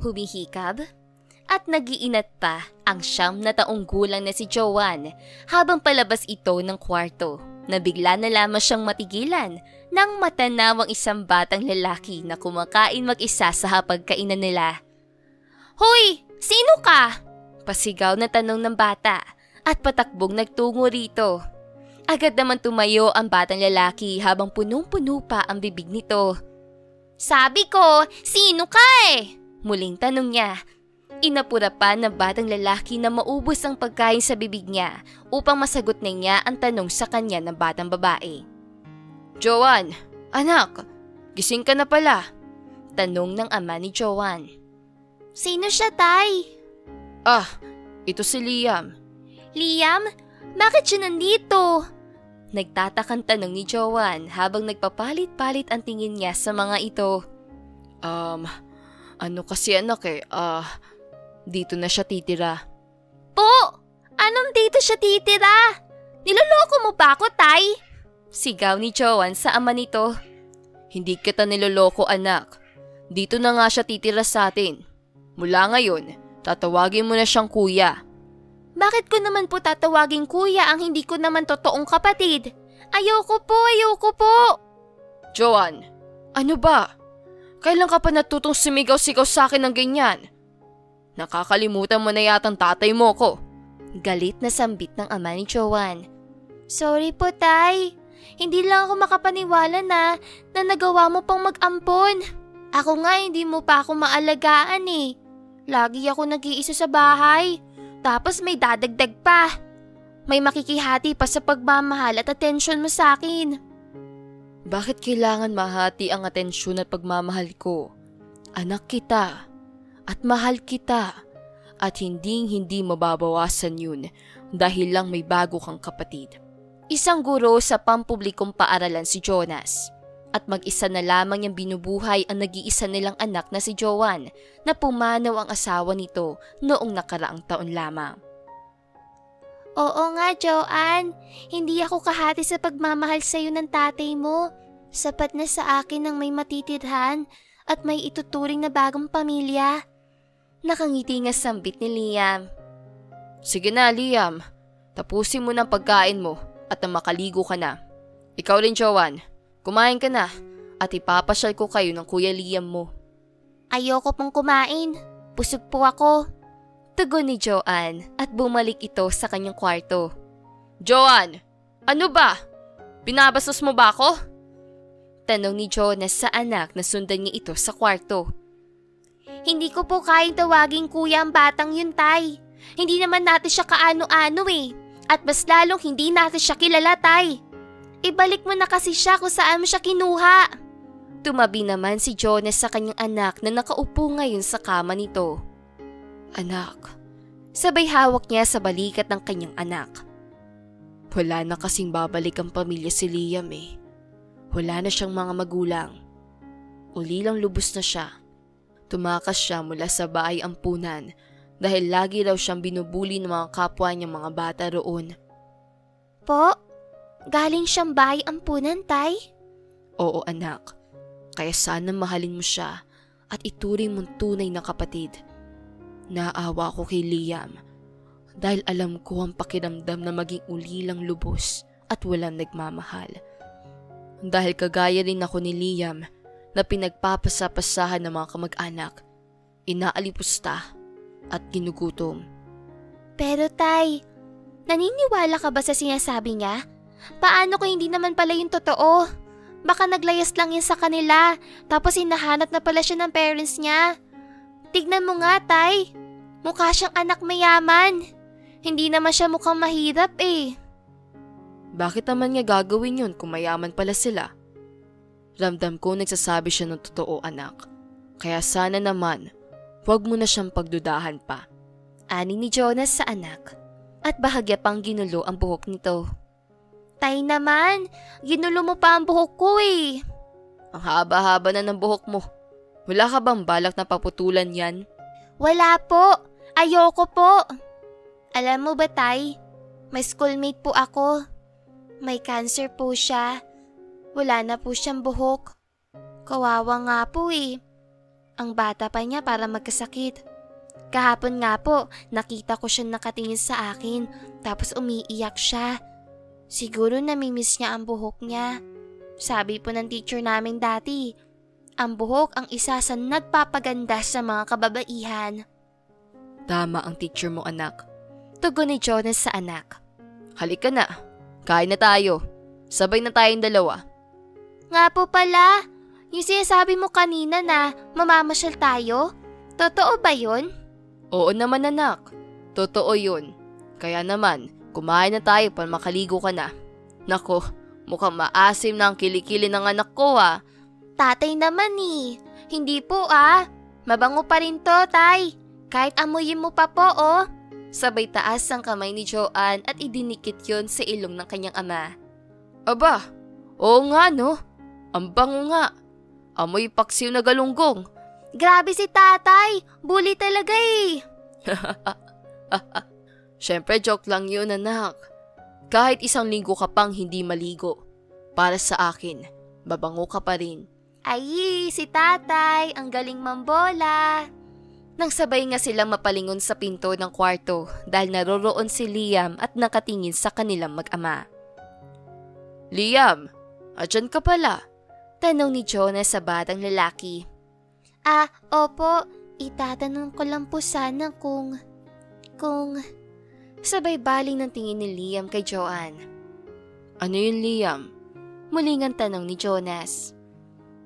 Humihikab at nag-iinat pa ang 9 na taong gulang na si Joanne habang palabas ito ng kwarto na bigla na lamang siyang matigilan nang matanawang isang batang lalaki na kumakain mag-isa sa hapagkainan nila. "Hoy! Sino ka?" Pasigaw na tanong ng bata at patakbong nagtungo rito. Agad naman tumayo ang batang lalaki habang punong-puno pa ang bibig nito. "Sabi ko, sino ka eh?" Muling tanong niya. Inapura pa ng batang lalaki na maubos ang pagkain sa bibig niya upang masagot na niya ang tanong sa kanya ng batang babae. "Joanne, anak, gising ka na pala?" Tanong ng ama ni Joanne. "Sino siya, tay?" "Ah, ito si Liam." "Liam? Bakit siya nandito?" Nagtatakang tanong ni Joanne habang nagpapalit-palit ang tingin niya sa mga ito. Ano kasi anak dito na siya titira." "Po? Anong dito siya titira? Niloloko mo ba ako, tay?" Sigaw ni Joanne sa ama nito. "Hindi kita niloloko, anak. Dito na nga siya titira sa atin. Mula ngayon, tatawagin mo na siyang kuya." "Bakit ko naman po tatawagin kuya ang hindi ko naman totoong kapatid? Ayoko po. "Joanne, ano ba? Kailan ka pa natutong sumigaw-sigaw sa akin ng ganyan? Nakakalimutan mo na yatang tatay mo ko." Galit na sambit ng ama ni Joanne. "Sorry po, tay. Hindi lang ako makapaniwala na nagawa mo pang mag-ampon. Ako nga hindi mo pa ako maalagaan eh. Lagi ako nag-iisa sa bahay. Tapos may dadagdag pa. May makikihati pa sa pagmamahal at atensyon mo sa akin." "Bakit kailangan mahati ang atensyon at pagmamahal ko? Anak kita at mahal kita at hindi mababawasan yun dahil lang may bago kang kapatid." Isang guro sa pampublikong paaralan si Jonas at mag-isa na lamang niyang binubuhay ang nag-iisa nilang anak na si Joanne na pumanaw ang asawa nito noong nakaraang taon lamang. "Oo nga, Joanne. Hindi ako kahati sa pagmamahal sa iyo ng tatay mo. Sapat na sa akin ang may matitirhan at may ituturing na bagong pamilya." Nakangiti nga sambit ni Liam. "Sige na, Liam. Tapusin mo ng pagkain mo at na makaligo ka na. Ikaw rin, Joanne. Kumain ka na at ipapasyal ko kayo ng Kuya Liam mo." "Ayoko pong kumain. Busog po ako." Tugon ni Joanne at bumalik ito sa kanyang kwarto. "Joanne, ano ba? Binabastos mo ba ako?" Tanong ni Jonas sa anak na sundan niya ito sa kwarto. "Hindi ko po kayang tawagin kuya ang batang yun, tay. Hindi naman natin siya kaano-ano eh. At mas lalong hindi natin siya kilala, tay. Ibalik mo na kasi siya kung saan mo siya kinuha." Tumabi naman si Jonas sa kanyang anak na nakaupo ngayon sa kama nito. "Anak." Sabay hawak niya sa balikat ng kanyang anak. "Wala na kasing babalik ang pamilya si Liam eh. Wala na siyang mga magulang. Ulilang lubos na siya. Tumakas siya mula sa bahay ampunan dahil lagi raw siyang binubuli ng mga kapwa niyang mga bata roon." "Po? Galing siyang bahay ampunan, tay?" "Oo, anak. Kaya sana mahalin mo siya at ituring mong tunay na kapatid. Naawa ko kay Liam dahil alam ko ang pakiramdam na maging ulilang lubos at walang nagmamahal. Dahil kagaya rin ako ni Liam na pinagpapasapasahan ng mga kamag-anak, inaalipusta at ginugutom." "Pero tay, naniniwala ka ba sa sinasabi niya? Paano kung hindi naman pala yung totoo? Baka naglayas lang yan sa kanila tapos hinahanap na pala siya ng parents niya. Tignan mo nga, tay. Mukha siyang anak mayaman. Hindi naman siya mukhang mahirap eh." "Bakit naman niya gagawin yun kung mayaman pala sila? Ramdam ko nagsasabi siya ng totoo, anak. Kaya sana naman, huwag mo na siyang pagdudahan pa." Ani ni Jonas sa anak at bahagya pang ginulo ang buhok nito. "Tay naman, ginulo mo pa ang buhok ko eh." "Ang haba-haba na ng buhok mo. Wala ka bang balak na paputulan yan?" "Wala po. Ayoko po. Alam mo ba, tay? May schoolmate po ako. May cancer po siya. Wala na po siyang buhok. Kawawa nga po eh. Ang bata pa niya para magkasakit. Kahapon nga po, nakita ko siya nakatingin sa akin tapos umiiyak siya. Siguro namimiss niya ang buhok niya. Sabi po ng teacher namin dati, ang buhok ang isa sa nagpapaganda sa mga kababaihan. Tama ang teacher mo, anak. Tugon ni Jonas sa anak. Halika na, kain na tayo. Sabay na tayong dalawa. Nga po pala, yung sinasabi mo kanina na mamamasyal tayo, totoo ba yun? Oo naman, anak. Totoo yun. Kaya naman, kumain na tayo para makaligo ka na. Nako, mukhang maasim na ang kilikili ng anak ko ah. Tatay naman eh. Hindi po ah. Mabango pa rin to, tay. Kahit amuyin mo pa po oh. Sabay taas ang kamay ni Joanne at idinikit yon sa ilong ng kanyang ama. Aba, oo nga no. Ang bango nga. Amoy paksiw na galunggong. Grabe si tatay. Bully talaga eh. Siyempre joke lang yun, anak. Kahit 1 linggo ka pang hindi maligo. Para sa akin, babango ka pa rin. Ay, si tatay. Ang galing mambola. Nang sabay nga silang mapalingon sa pinto ng kwarto dahil naroroon si Liam at nakatingin sa kanilang mag-ama. Liam, andyan ka pala? Tanong ni Jonas sa batang lalaki. Opo. Itatanong ko lang po sana kung... Sabay baling ng tingin ni Liam kay Joanne. Ano yun, Liam? Muling ang tanong ni Jonas.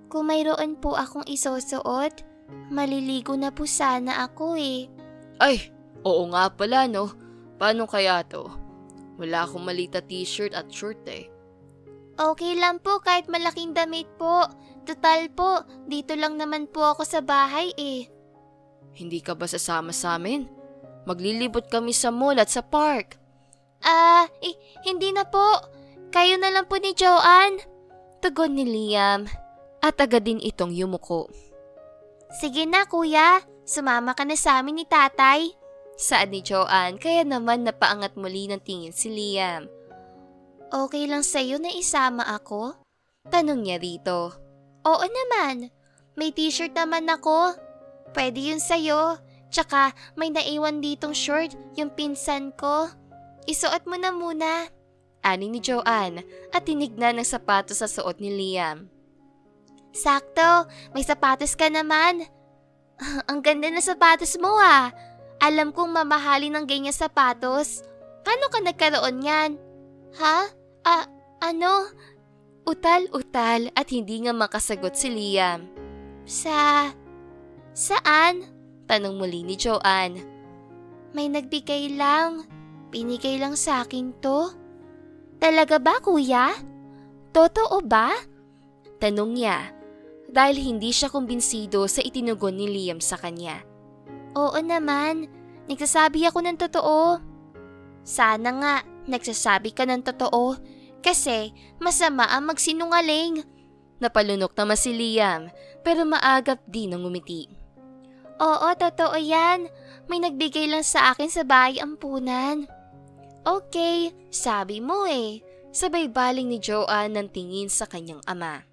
Kung mayroon po akong isusuot, maliligo na po sana ako eh. Ay, oo nga pala no. Paano kaya to? Wala akong malita t-shirt at short eh. Okay lang po kahit malaking damit po. Total po, dito lang naman po ako sa bahay eh. Hindi ka ba sasama sa amin? Maglilibot kami sa mall at sa park. Hindi na po. Kayo na lang po ni Joanne. Tugon ni Liam. At agad din itong yumuko. Sige na kuya, sumama ka na sa amin ni tatay. Saad ni Joanne kaya naman napaangat muli ng tingin si Liam. Okay lang sa'yo na isama ako? Tanong niya rito. Oo naman, may t-shirt naman ako. Pwede yun sa'yo. Tsaka may naiwan ditong short, yung pinsan ko. Isuot mo na muna. Ani ni Joanne at tinignan ng sapatos sa suot ni Liam. Sakto, may sapatos ka naman. Ang ganda na sapatos mo ah. Alam kong mamahalin ng ganyan sapatos. Paano ka nagkaroon yan? Ha? Ano? Utal-utal at hindi nga makasagot si Liam. Saan? Tanong muli ni Joanne. May nagbigay lang. Pinigay lang sa akin to. Talaga ba kuya? Totoo ba? Tanong niya dahil hindi siya kumbinsido sa itinugon ni Liam sa kanya. Oo naman, nagsasabi ako ng totoo. Sana nga nagsasabi ka ng totoo kasi masama ang magsinungaling. Napalunok naman si Liam pero maagap din ang ngumiti. Oo, totoo yan. May nagbigay lang sa akin sa bahay ampunan. Okay, sabi mo eh. Sabay baling ni Joanne ng tingin sa kanyang ama.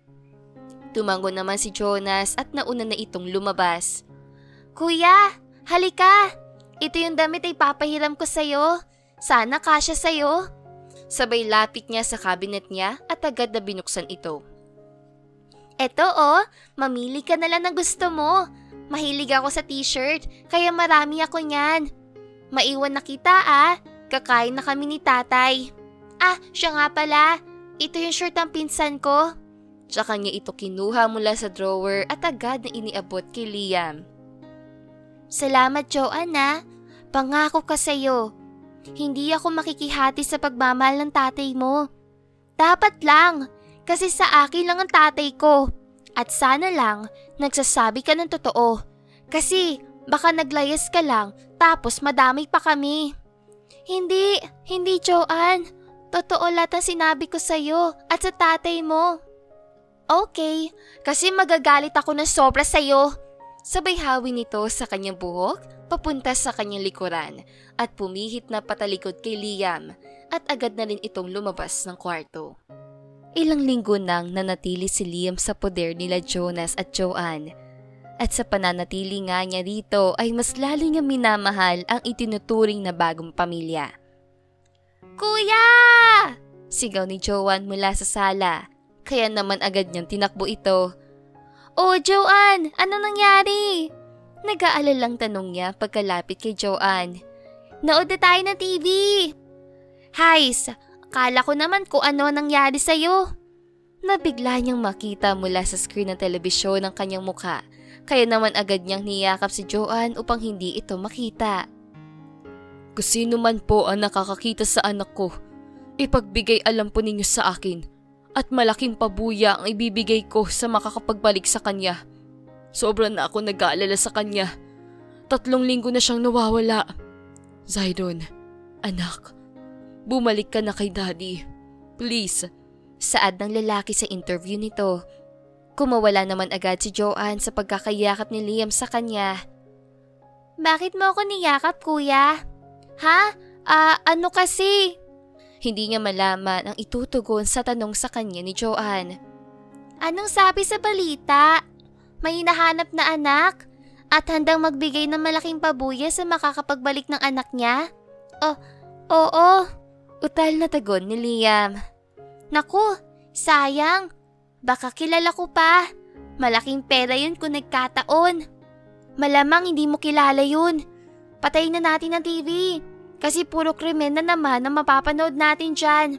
Tumango naman si Jonas at nauna na itong lumabas. Kuya, halika. Ito yung damit ay papahiram ko sa'yo. Sana kasya sa'yo. Sabay lapit niya sa cabinet niya at agad na binuksan ito. Eto oh, mamili ka na lang ng gusto mo. Mahilig ako sa t-shirt, kaya marami ako niyan. Maiwan na kita ah, kakain na kami ni tatay. Siya nga pala, ito yung shirt ng pinsan ko. Tsaka niya ito kinuha mula sa drawer at agad na iniabot kay Liam. Salamat Joanne pangako ka sa'yo. Hindi ako makikihati sa pagmamahal ng tatay mo. Dapat lang, kasi sa akin lang ang tatay ko. At sana lang, nagsasabi ka ng totoo. Kasi baka naglayas ka lang tapos madamay pa kami. Hindi Joanne. Totoo lahat ang sinabi ko sa'yo at sa tatay mo. Okay, kasi magagalit ako ng sobra sa'yo. Sabay hawi nito sa kanyang buhok, papunta sa kanyang likuran at pumihit na patalikod kay Liam at agad na rin itong lumabas ng kwarto. Ilang linggo nang nanatili si Liam sa poder nila Jonas at Joanne At sa pananatili nga niya rito ay mas lalo niya minamahal ang itinuturing na bagong pamilya. "Kuya!" sigaw ni Joanne mula sa sala. Kaya naman agad niyang tinakbo ito. "Oh, Joanne! Anong nangyari?" Nag-aalalang tanong niya pagkalapit kay Joanne. "Nood na tayo ng TV." "Hays, akala ko naman kung ano nangyari sa'yo." Nabigla niyang makita mula sa screen ng telebisyon ang kanyang mukha. Kaya naman agad niyang niyakap si Joanne upang hindi ito makita. "Kung sino man po ang nakakakita sa anak ko, ipagbigay alam po ninyo sa akin at malaking pabuya ang ibibigay ko sa makakapagbalik sa kanya. Sobra na ako nag-aalala sa kanya. 3 linggo na siyang nawawala. Zaidon, anak, bumalik ka na kay daddy. Please." Saad ng lalaki sa interview nito. Kumawala naman agad si Joanne sa pagkakayakap ni Liam sa kanya. "Bakit mo ako niyakap, kuya? Ha? Ano kasi?" Hindi niya malaman ang itutugon sa tanong sa kanya ni Joanne. "Anong sabi sa balita? May hinahanap na anak at handang magbigay ng malaking pabuya sa makakapagbalik ng anak niya?" "Oh, oo." Utal na tagon ni Liam. "Naku, sayang. Baka kilala ko pa. Malaking pera yun kung nagkataon. Malamang hindi mo kilala yun. Patayin na natin ang TV. Kasi puro krimen na naman ang mapapanood natin dyan.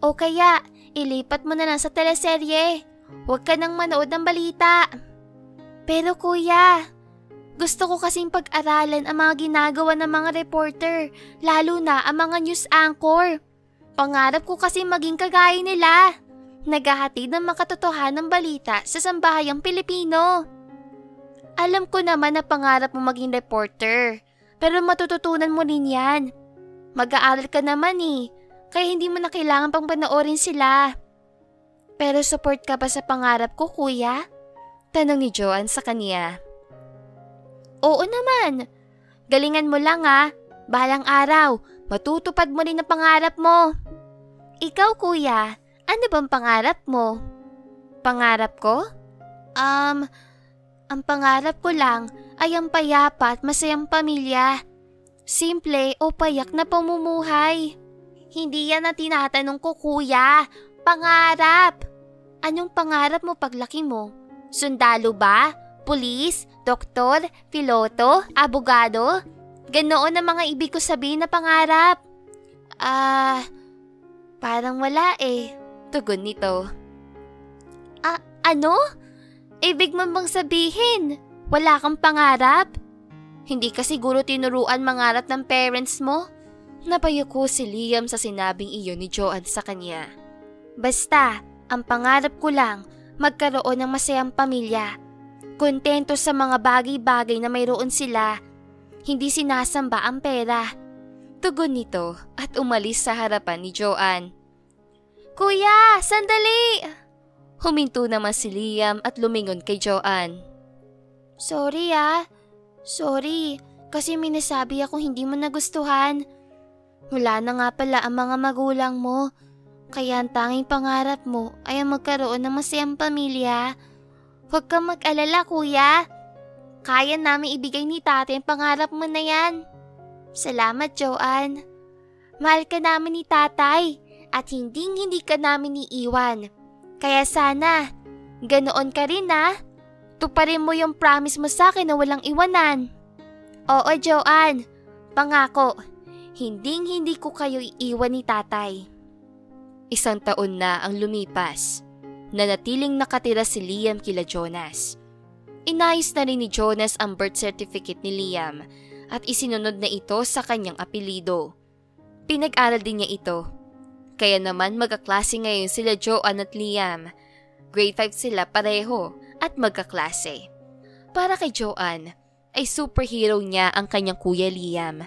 O kaya, ilipat mo na lang sa teleserye. Huwag ka nang manood ng balita." "Pero kuya, gusto ko kasing pag-aralan ang mga ginagawa ng mga reporter, lalo na ang mga news anchor. Pangarap ko kasi maging kagaya nila. Naghahatid ng makatotohanang balita sa sambahayang Pilipino." "Alam ko naman na pangarap mo maging reporter, pero matututunan mo rin yan. Mag-aaral ka naman kaya hindi mo na kailangan pang panoorin sila." "Pero support ka ba sa pangarap ko, kuya?" Tanong ni Joanne sa kanya. "Oo naman. Galingan mo lang Balang araw, matutupad mo rin ang pangarap mo." "Ikaw, kuya, ano bang pangarap mo?" "Pangarap ko? Ang pangarap ko lang ay ang payapa at masayang pamilya. Simple o payak na pamumuhay. Hindi yan na tinatanong ko, kuya. Pangarap. Anong pangarap mo paglaki mo? Sundalo ba? Pulis? Doktor? Piloto? Abogado? Ganoon ang mga ibig ko sabihin na pangarap." Parang wala tugon nito. Ano? Ibig mo bang sabihin, wala kang pangarap? Hindi ka siguro tinuruan mangarap ng parents mo?" Napayuko si Liam sa sinabing iyon ni Joanne sa kanya. "Basta, ang pangarap ko lang, magkaroon ng masayang pamilya. Kontento sa mga bagay-bagay na mayroon sila. Hindi sinasamba ang pera." Tugon nito at umalis sa harapan ni Joanne. "Kuya, sandali!" Huminto naman si Liam at lumingon kay Joanne. Sorry kasi may nasabi akong hindi mo nagustuhan. Wala na nga pala ang mga magulang mo, kaya ang tanging pangarap mo ay ang magkaroon ng masayang pamilya. Huwag kang mag-alala, kuya. Kaya namin ibigay ni tatay ang pangarap mo na yan." "Salamat, Joanne. Mahal ka namin ni tatay at hindi ka namin iiwan. Kaya sana, ganoon ka rin Tuparin mo yung promise mo sa akin na walang iwanan." "Oo, Joanne. Pangako, hindi ko kayo iiwan ni tatay." 1 taon na ang lumipas. Nanatiling nakatira si Liam kila Jonas. Inayos na rin ni Jonas ang birth certificate ni Liam at isinunod na ito sa kanyang apelido. Pinag-aral din niya ito. Kaya naman magkaklase ngayon sila Joanne at Liam. Grade 5 sila pareho at magkaklase. Para kay Joanne, ay superhero niya ang kanyang kuya Liam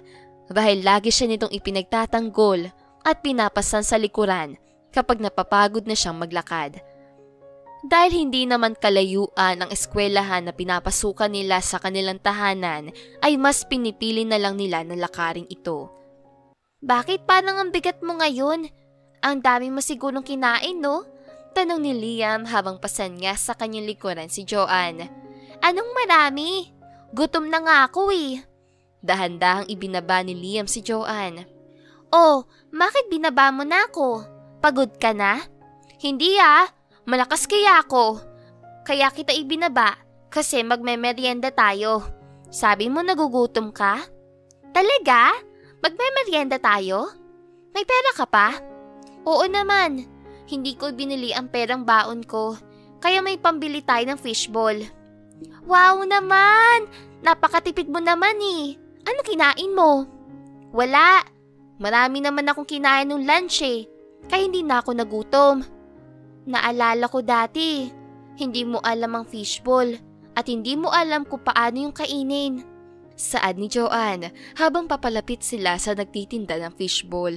dahil lagi siya nitong ipinagtatanggol at pinapasan sa likuran kapag napapagod na siyang maglakad. Dahil hindi naman kalayuan ang eskwelahan na pinapasukan nila sa kanilang tahanan, ay mas pinipili na lang nila na lakarin ito. "Bakit parang ang bigat mo ngayon? Ang dami mo sigurong kinain, no?" Tanong ni Liam habang pasan niya sa kanyang likuran si Joanne. Anong marami? Gutom na nga ako eh. Dahan-dahang ibinaba ni Liam si Joanne. Oh, bakit binaba mo na ako? Pagod ka na? Hindi malakas kaya ako. Kaya kita ibinaba kasi magmemeryenda tayo. Sabi mo nagugutom ka? Talaga? Magmemeryenda tayo? May pera ka pa? Oo naman. Hindi ko binili ang perang baon ko. Kaya may pambili tayo ng fishball. Wow naman! Napakatipid mo naman eh. Ano kinain mo? Wala. Marami naman akong kinain ng lunch eh. Kaya hindi na ako nagutom. Naalala ko dati, hindi mo alam ang fishball at hindi mo alam kung paano yung kainin. Saad ni Joanne habang papalapit sila sa nagtitinda ng fishball.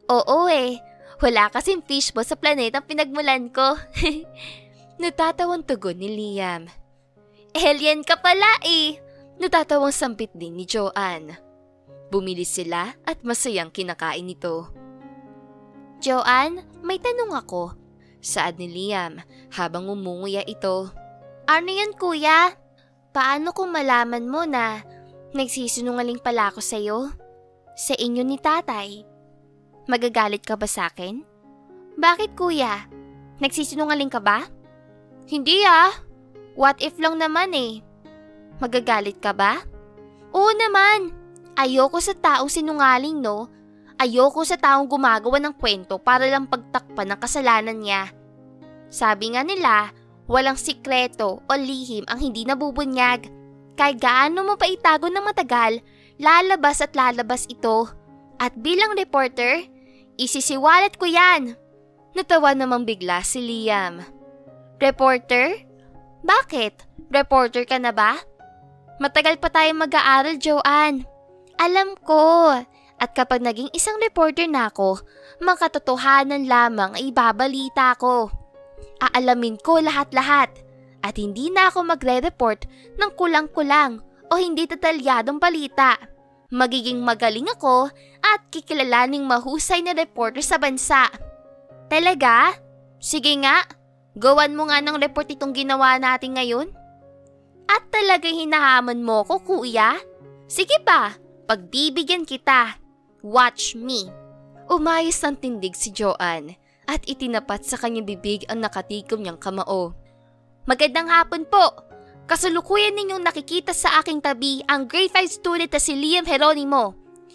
Oo eh. Wala kasing fishball sa planetang pinagmulan ko. Natatawang tugon ni Liam. Alien ka pala eh. Natatawang sampit din ni Joanne. Bumili sila at masayang kinakain ito. Joanne, may tanong ako. Saad ni Liam habang umunguya ito. Ano yan kuya? Paano kung malaman mo na nagsisinungaling pala ako sa'yo? Sa inyo ni tatay? Magagalit ka ba sa'kin? Bakit kuya? Nagsisinungaling ka ba? Hindi What if lang naman eh. Magagalit ka ba? Oo naman. Ayoko sa taong sinungaling no. Ayoko sa taong gumagawa ng kwento para lang pagtakpan ng kasalanan niya. Sabi nga nila, walang sikreto o lihim ang hindi nabubunyag. Kahit gaano mo pa itago ng matagal, lalabas at lalabas ito. At bilang reporter, isisiwalat ko yan. Natawa namang bigla si Liam. Reporter? Bakit? Reporter ka na ba? Matagal pa tayong mag-aaral, Joanne. Alam ko. At kapag naging isang reporter na ako, makatotohanan lamang ay ibabalita ko. Aalamin ko lahat-lahat. At hindi na ako magre-report ng kulang-kulang o hindi detalyadong balita. Magiging magaling ako at kikilalaning mahusay na reporter sa bansa. Talaga? Sige nga. Gawan mo nga ng report itong ginawa natin ngayon. At talagang hinahamon mo ko, kuya? Sige pa, pagbibigyan kita. Watch me. Umayos ng tindig si Joanne at itinapat sa kanyang bibig ang nakatikom niyang kamao. Magandang hapon po. Kasalukuyan ninyong nakikita sa aking tabi ang grade 5 student na si Liam Geronimo.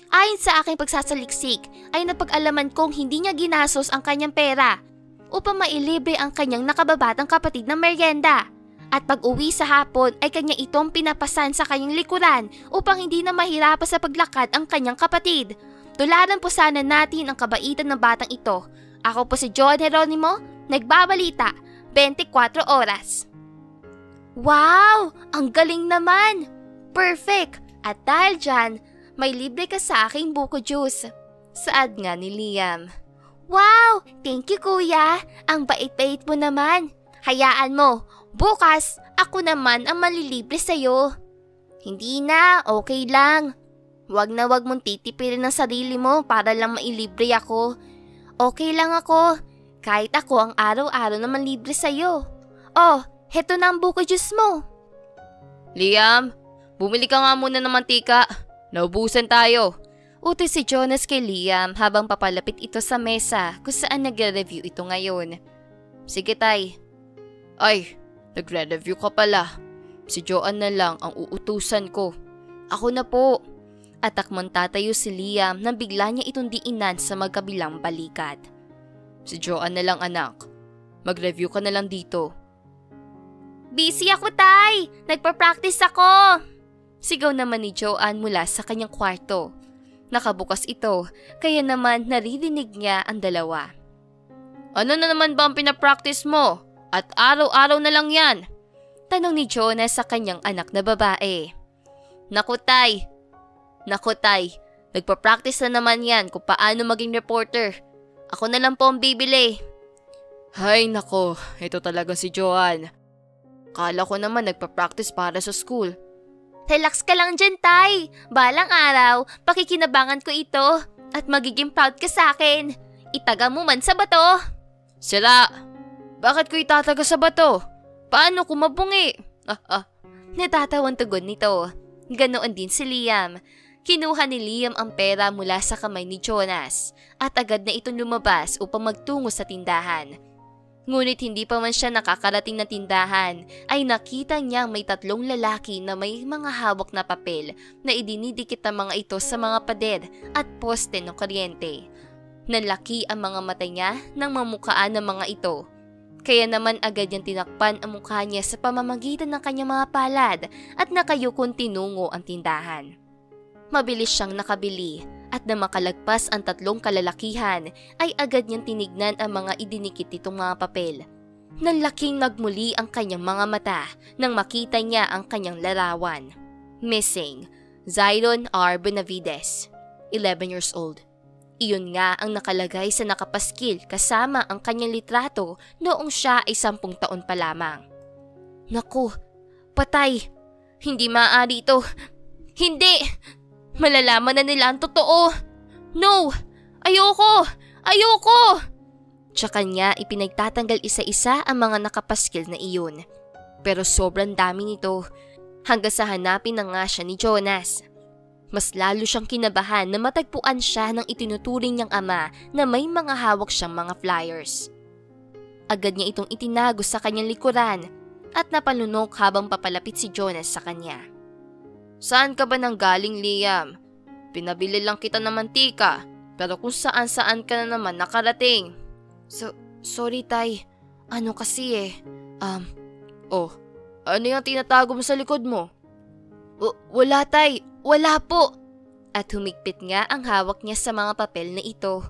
Ayon sa aking pagsasaliksik ay napag-alaman kong hindi niya ginastos ang kanyang pera upang mailibre ang kanyang nakababatang kapatid ng merienda. At pag uwi sa hapon ay kanya itong pinapasan sa kanyang likuran upang hindi na mahirapan sa paglakad ang kanyang kapatid. Tularan po sana natin ang kabaitan ng batang ito. Ako po si John Geronimo, nagbabalita, 24 oras. Wow! Ang galing naman! Perfect! At dahil dyan, may libre ka sa aking buko juice. Saad nga ni Liam. Wow! Thank you kuya! Ang bait-bait mo naman. Hayaan mo, bukas ako naman ang malilibre sa'yo. Hindi na, okay lang. Wag na wag mong titipirin ang sarili mo para lang mailibre ako. Okay lang ako, kahit ako ang araw-araw na manlibre sa'yo. Oh, heto na ang buko juice mo. Liam, bumili ka nga muna ng mantika. Naubusan tayo. Utos si Jonas kay Liam habang papalapit ito sa mesa kung saan nagre-review ito ngayon. Sige tay. Ay, nagre-review ka pala. Si Joanne na lang ang uutusan ko. Ako na po. Atakmang tatayo si Liam nang bigla niya itong diinan sa magkabilang balikat. Si Joanne na lang anak. Mag-review ka na lang dito. Busy ako tay! Nagpa-practice ako! Sigaw naman ni Joanne mula sa kanyang kwarto. Nakabukas ito, kaya naman naririnig niya ang dalawa. Ano na naman ba ang pinapractice mo? At araw-araw na lang yan? Tanong ni Jonas sa kanyang anak na babae. Naku tay, nagpa-practice na naman yan kung paano maging reporter. Ako na lang po ang bibili. Hay nako, ito talaga si Joanne. Kala ko naman nagpa-practice para sa school. Relax ka lang dyan, tay. Balang araw, pakikinabangan ko ito at magiging proud ka sa akin. Itaga mo man sa bato. Sira, bakit ko itataga sa bato? Paano kung mabungi? Natatawang tugon nito. Ganoon din si Liam. Kinuha ni Liam ang pera mula sa kamay ni Jonas at agad na itong lumabas upang magtungo sa tindahan. Ngunit hindi pa man siya nakakarating na tindahan ay nakita niyang may 3 lalaki na may mga hawak na papel na idinidikit ang mga ito sa mga pader at poste ng kuryente. Nanlaki ang mga mata niya nang mamukhaan ng mga ito. Kaya naman agad niyang tinakpan ang mukha niya sa pamamagitan ng kanyang mga palad at nakayukon tinungo ang tindahan. Mabilis siyang nakabili at na makalagpas ang 3 kalalakihan ay agad niyang tinignan ang mga idinikit nitong mga papel. Nanlaking nagmuli ang kanyang mga mata nang makita niya ang kanyang larawan. Missing, Zyron R. Benavides, 11 years old. Iyon nga ang nakalagay sa nakapaskil kasama ang kanyang litrato noong siya ay 10 taon pa lamang. Naku, patay! Hindi maaari ito! Hindi! Malalaman na nila ang totoo! No! Ayoko! Ayoko! Tsaka niya ipinagtatanggal isa-isa ang mga nakapaskil na iyon. Pero sobrang dami nito hanggang sa hanapin na nga siya ni Jonas. Mas lalo siyang kinabahan na matagpuan siya ng itinuturing niyang ama na may mga hawak siyang mga flyers. Agad niya itong itinago sa kanyang likuran at napalunok habang papalapit si Jonas sa kanya. Saan ka ba nanggaling, Liam? Pinabili lang kita ng mantika, pero kung saan-saan ka na naman nakarating. Sorry, Tay. Ano kasi ano yung tinatago mo sa likod mo? Wala, Tay. Wala po! At humigpit nga ang hawak niya sa mga papel na ito.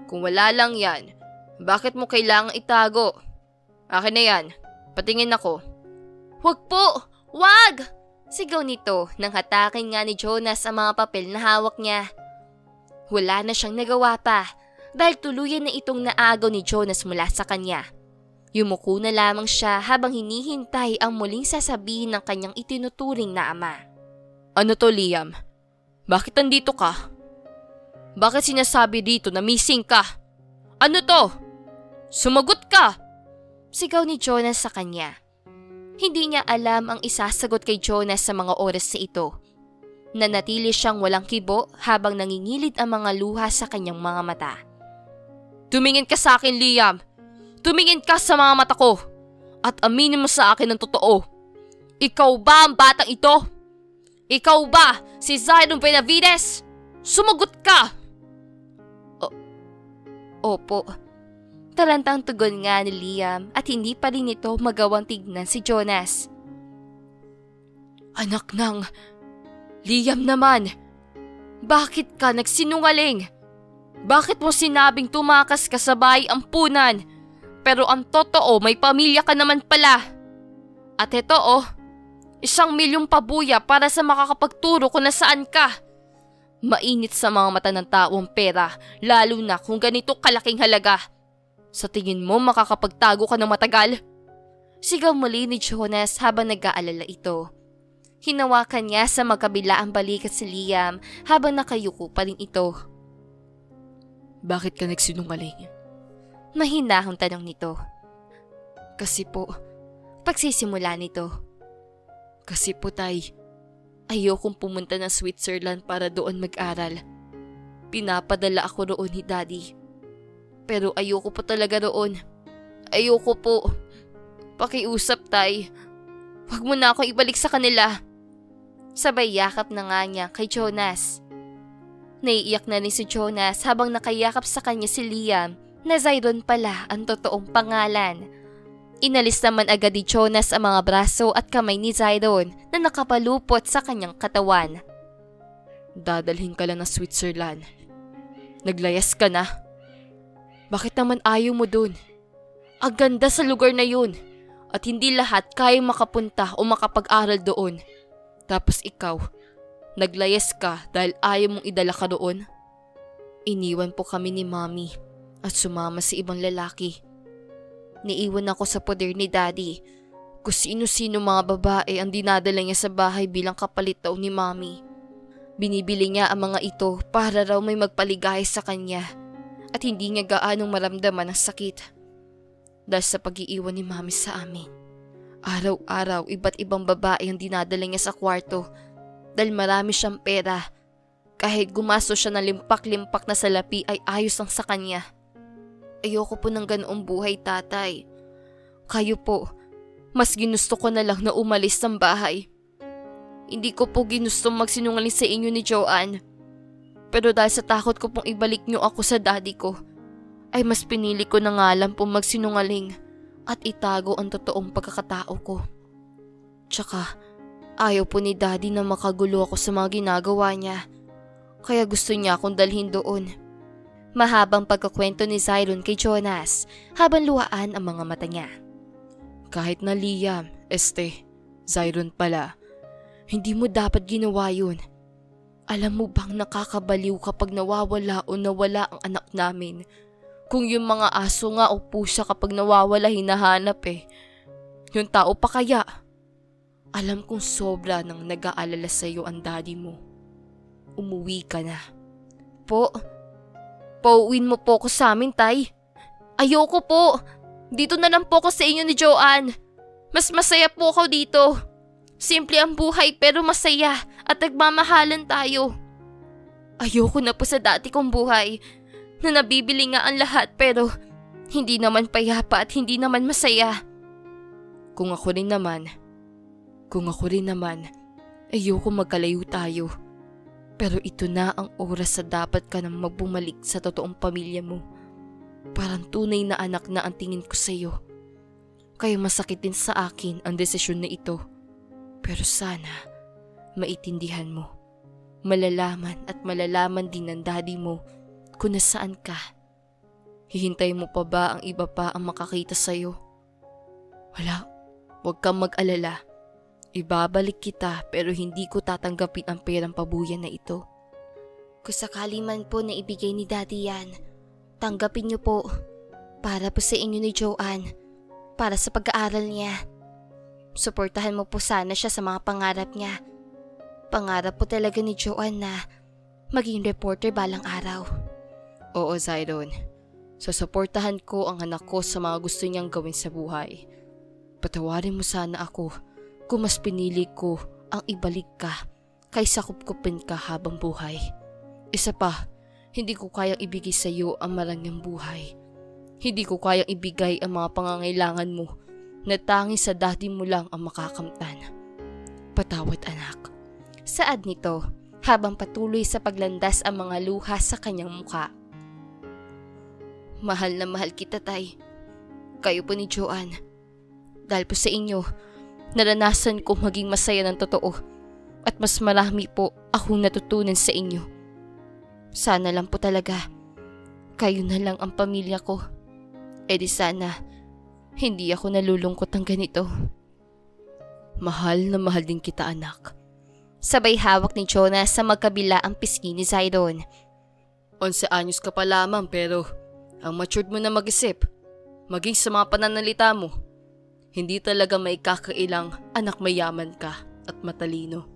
Kung wala lang yan, bakit mo kailangang itago? Akin na yan. Patingin ako. Wag po! Wag! Sigaw nito nang hatakin nga ni Jonas ang mga papel na hawak niya. Wala na siyang nagawa pa dahil tuluyan na itong naagaw ni Jonas mula sa kanya. Yumuko na lamang siya habang hinihintay ang muling sasabihin ng kanyang itinuturing na ama. Ano to, Liam? Bakit nandito ka? Bakit sinasabi dito na missing ka? Ano to? Sumagot ka! Sigaw ni Jonas sa kanya. Hindi niya alam ang isasagot kay Jonas sa mga oras na ito. Nanatili siyang walang kibo habang nangingilid ang mga luha sa kanyang mga mata. Tumingin ka sa akin, Liam! Tumingin ka sa mga mata ko! At aminin mo sa akin ang totoo. Ikaw ba ang batang ito? Ikaw ba si Zyron Benavides? Sumagot ka! Opo. Tarantang tugon nga ni Liam at hindi pa rin ito magawang tignan si Jonas. Anak ng... Liam naman! Bakit ka nagsinungaling? Bakit mo sinabing tumakas ka sa bahay ampunan? Pero ang totoo may pamilya ka naman pala. At ito 1,000,000 pabuya para sa makakapagturo kung nasaan ka. Mainit sa mga mata ng tao ang pera, lalo na kung ganito kalaking halaga. Sa tingin mo makakapagtago ka ng matagal? Sigaw muli ni Jonas habang nag-aalala ito. Hinawakan niya sa magkabila ang balikat si Liam habang nakayuko pa rin ito. Bakit ka nagsinungaling? Mahinahong tanong nito. Kasi po, pagsisimula nito. Kasi po, Tay, ayokong pumunta ng Switzerland para doon mag-aral. Pinapadala ako roon ni Daddy. Pero ayoko po talaga roon. Ayoko po. Pakiusap, Tay. Huwag mo na ako ibalik sa kanila. Sabay yakap na nga niya kay Jonas. Naiiyak na rin si Jonas habang nakayakap sa kanya si Liam na Zyron pala ang totoong pangalan. Inalis naman agad ni Jonas ang mga braso at kamay ni Zyron na nakapalupot sa kanyang katawan. Dadalhin ka lang ng Switzerland. Naglayas ka na. Bakit naman ayaw mo dun? Ang ganda sa lugar na yun at hindi lahat kayang makapunta o makapag-aral doon. Tapos ikaw, naglayas ka dahil ayaw mong idala ka doon. Iniwan po kami ni Mommy at sumama sa ibang lalaki. Niiwan ako sa poder ni Daddy. Kung sino-sino mga babae ang dinadala niya sa bahay bilang kapalit daw ni Mommy. Binibili niya ang mga ito para raw may magpaligaya sa kanya at hindi niya gaanong maramdaman ang sakit. Dahil sa pag-iiwan ni Mommy sa amin, Araw-araw, iba't ibang babae ang dinadala niya sa kwarto dahil marami siyang pera. Kahit gumasto siya ng limpak-limpak na salapi ay ayos lang sa kanya. Ayoko po ng ganoong buhay, tatay. Kayo po, mas ginusto ko na lang na umalis ng bahay. Hindi ko po ginusto magsinungaling sa inyo ni Joanne. Pero dahil sa takot ko pong ibalik niyo ako sa daddy ko, ay mas pinili ko na nga lang pong magsinungaling at itago ang totoong pagkakatao ko. Tsaka, ayaw po ni daddy na makagulo ako sa mga ginagawa niya. Kaya gusto niya akong dalhin doon. Mahabang pagkakwento ni Zyron kay Jonas habang luhaan ang mga mata niya. Kahit na Liam, Zyron pala, hindi mo dapat ginawa yun. Alam mo bang nakakabaliw kapag nawawala o nawala ang anak namin? Kung yung mga aso nga o pusa kapag nawawala hinahanap Yung tao pa kaya? Alam kong sobra nang nag-aalala sa'yo ang daddy mo. Umuwi ka na. Pauwiin mo po ko sa amin, tay. Ayoko po. Dito na lang po ko sa inyo ni Joanne. Mas masaya po ako dito. Simple ang buhay pero masaya at nagmamahalan tayo. Ayoko na po sa dati kong buhay na nabibili nga ang lahat pero hindi naman payapa at hindi naman masaya. Kung ako rin naman, ayoko magkalayo tayo. Pero ito na ang oras sa dapat ka nang magbumalik sa totoong pamilya mo. Parang tunay na anak na ang tingin ko sa'yo. Kaya masakit din sa akin ang desisyon na ito. Pero sana, maitindihan mo. Malalaman at malalaman din ng daddy mo kung nasaan ka. Hihintay mo pa ba ang iba pa ang makakita sa'yo? Wala, huwag kang mag-alala. Ibabalik kita pero hindi ko tatanggapin ang perang pabuyan na ito. Kung sakali man po na ibigay ni daddy yan, tanggapin niyo po. Para po sa inyo ni Joanne. Para sa pag-aaral niya. Suportahan mo po sana siya sa mga pangarap niya. Pangarap po talaga ni Joanne na maging reporter balang araw. Oo, Zyron. Susuportahan ko ang anak ko sa mga gusto niyang gawin sa buhay. Patawarin mo sana ako kung mas pinili ko ang ibalik ka kaysa kupkupin ka habang buhay. Isa pa, hindi ko kayang ibigay sa iyo ang marangyang buhay. Hindi ko kayang ibigay ang mga pangangailangan mo na tanging sa daddy mo lang ang makakamtan. Patawad, anak. Saad nito habang patuloy sa paglandas ang mga luha sa kanyang mukha. Mahal na mahal kita, tay. Kayo po ni Joanne. Dahil po sa inyo, naranasan ko maging masaya ng totoo at mas marami po akong natutunan sa inyo. Sana lang po talaga, kayo na lang ang pamilya ko. E di sana, hindi ako nalulungkot ng ganito. Mahal na mahal din kita, anak. Sabay hawak ni Jonas sa magkabila ang pisngi ni Zyron. 11 anyos ka pa lamang pero ang matured mo na mag-isip, maging sa mga pananalita mo. Hindi talaga may kakailang anak mayaman ka at matalino.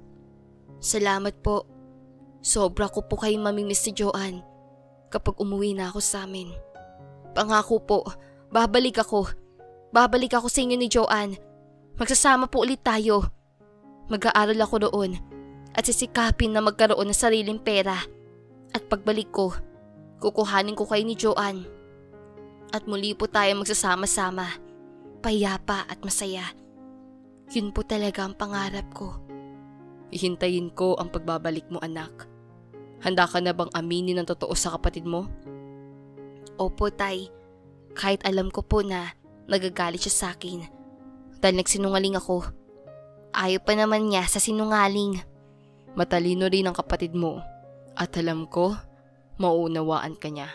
Salamat po. Sobra ko po kay mamimiss si Joanne kapag umuwi na ako sa amin. Pangako po, babalik ako. Babalik ako sa inyo ni Joanne. Magsasama po ulit tayo. Mag-aaral ako roon at sisikapin na magkaroon ng sariling pera. At pagbalik ko, kukuhanin ko kayo ni Joanne. At muli po tayo magsasama-sama. Payapa at masaya. Yun po talaga ang pangarap ko. Ihintayin ko ang pagbabalik mo, anak. Handa ka na bang aminin ang totoo sa kapatid mo? Opo, tay. Kahit alam ko po na nagagalit siya sa akin dahil nagsinungaling ako. Ayaw pa naman niya sa sinungaling. Matalino rin ang kapatid mo at alam ko, mauunawaan ka niya.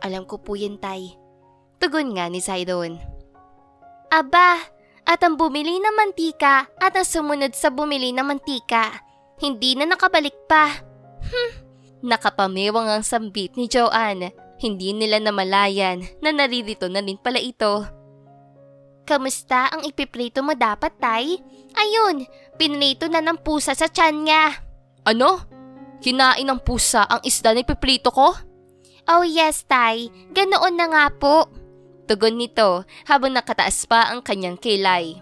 Alam ko po yan, tay. Tugon nga ni Zyron. Aba, at ang bumili ng mantika at ang sumunod sa bumili ng mantika, hindi na nakabalik pa. Nakapamewang ang sambit ni Joanne. Hindi nila namalayan na naririto na rin pala ito. Kamusta ang ipiprito mo dapat, tay? Ayun, pinrito na ng pusa sa tiyan niya. Ano? Kinain ng pusa ang isda na ipiprito ko? Oh yes, tay. Ganoon na nga po. Tugon nito habang nakataas pa ang kanyang kilay.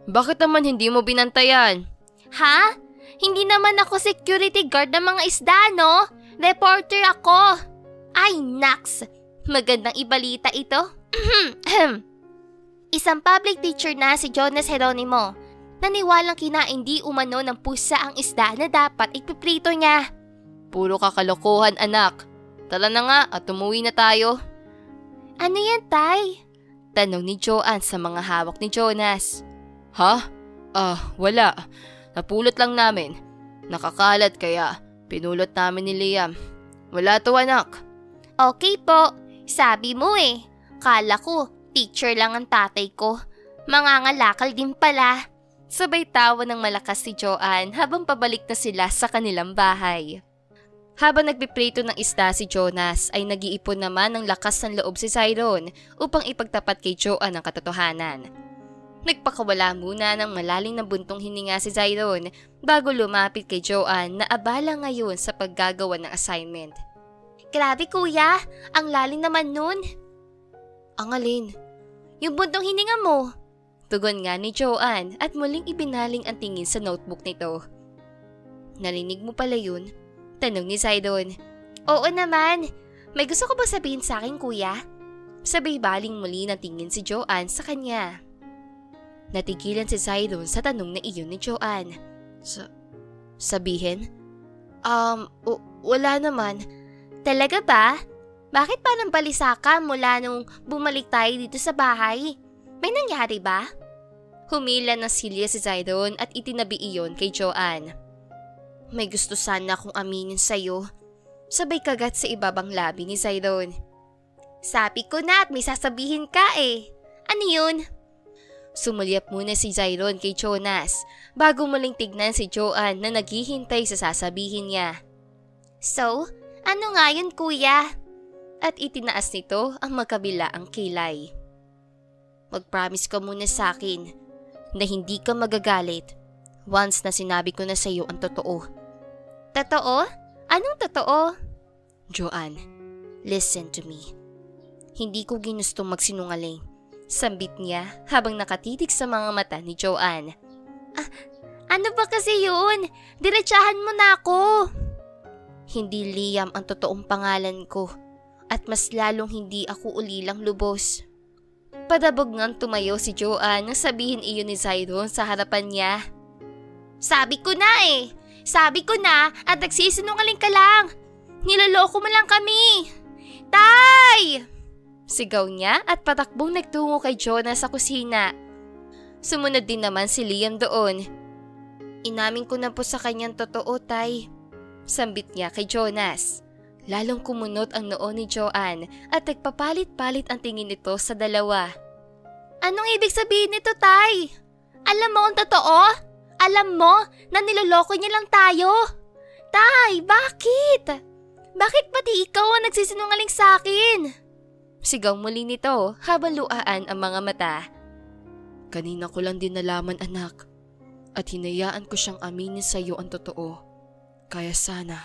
Bakit naman hindi mo binantayan? Ha? Hindi naman ako security guard ng mga isda, no? Reporter ako. Ay, naks. Magandang ibalita ito. Isang public teacher na si Jonas Geronimo. Naniwalang kinain di umano ng pusa ang isda na dapat ipiprito niya. Puro kakalokohan, anak. Tara na nga at umuwi na tayo. Ano yan, Tay? Tanong ni Joanne sa mga hawak ni Jonas. Ha? Wala. Napulot lang namin. Nakakalat kaya pinulot namin ni Liam. Wala to, anak. Okay po. Sabi mo eh. Kala ko, teacher lang ang tatay ko. Mangangalakal din pala. Sabay tawa ng malakas si Joanne habang pabalik na sila sa kanilang bahay. Habang nagpiprito ng isda si Jonas ay nag-iipon naman ng lakas ng loob si Cyrone upang ipagtapat kay Joanne ang katotohanan. Nagpakawala muna ng malalim na buntong hininga si Cyrone bago lumapit kay Joanne na abala ngayon sa paggagawa ng assignment. Grabe kuya, ang lalim naman nun. Ang alin? Yung buntong hininga mo. Tugon nga ni Joanne at muling ibinaling ang tingin sa notebook nito. Narinig mo pala yun? Tanong ni Cyrone. Oo naman. May gusto ko ba sabihin sa akin, kuya? Sabay baling muli ng tingin si Joanne sa kanya. Natigilan si Cyrone sa tanong na iyon ni Joanne. Sabihin? Wala naman. Talaga ba? Bakit parang balisa ka mula nung bumalik tayo dito sa bahay? May nangyari ba? Humila ng silya si Cyrone at itinabi iyon kay Joanne. May gusto sana akong aminin sa'yo. Sabay kagat sa ibabang labi ni Cyrone. Sabi ko na at may sasabihin ka eh. Ano yun? Sumulyap muna si Cyrone kay Jonas bago muling tignan si Joanne na naghihintay sa sasabihin niya. So, ano nga yun kuya? At itinaas nito ang magkabilaang kilay. Mag-promise ka muna sa akin na hindi ka magagalit once na sinabi ko na sa iyo ang totoo. Totoo? Anong totoo? Joanne, listen to me. Hindi ko ginustong magsinungaling. Sambit niya habang nakatitig sa mga mata ni Joanne. Ano ba kasi yun? Diretsahan mo na ako. Hindi Liam ang totoong pangalan ko at mas lalong hindi ako ulilang lubos. Padabog ngang tumayo si Joanne nang sabihin iyon ni Cyrone sa harapan niya. Sabi ko na eh. Sabi ko na at nagsisinungaling ka lang. Niloloko mo lang kami. Tay! Sigaw niya at patakbong nagtungo kay Jonas sa kusina. Sumunod din naman si Liam doon. Inamin ko na po sa kanyang totoo, Tay. Sambit niya kay Jonas. Lalong kumunot ang noo ni Joanne at nagpapalit-palit ang tingin nito sa dalawa. Anong ibig sabihin nito, Tay? Alam mo ang totoo? Alam mo na niloloko niya lang tayo? Tay, bakit? Bakit pati ikaw ang nagsisinungaling sa akin? Sigaw muli nito habang luaan ang mga mata. Kanina ko lang din nalaman, anak, at hinayaan ko siyang aminin sa iyo ang totoo. Kaya sana,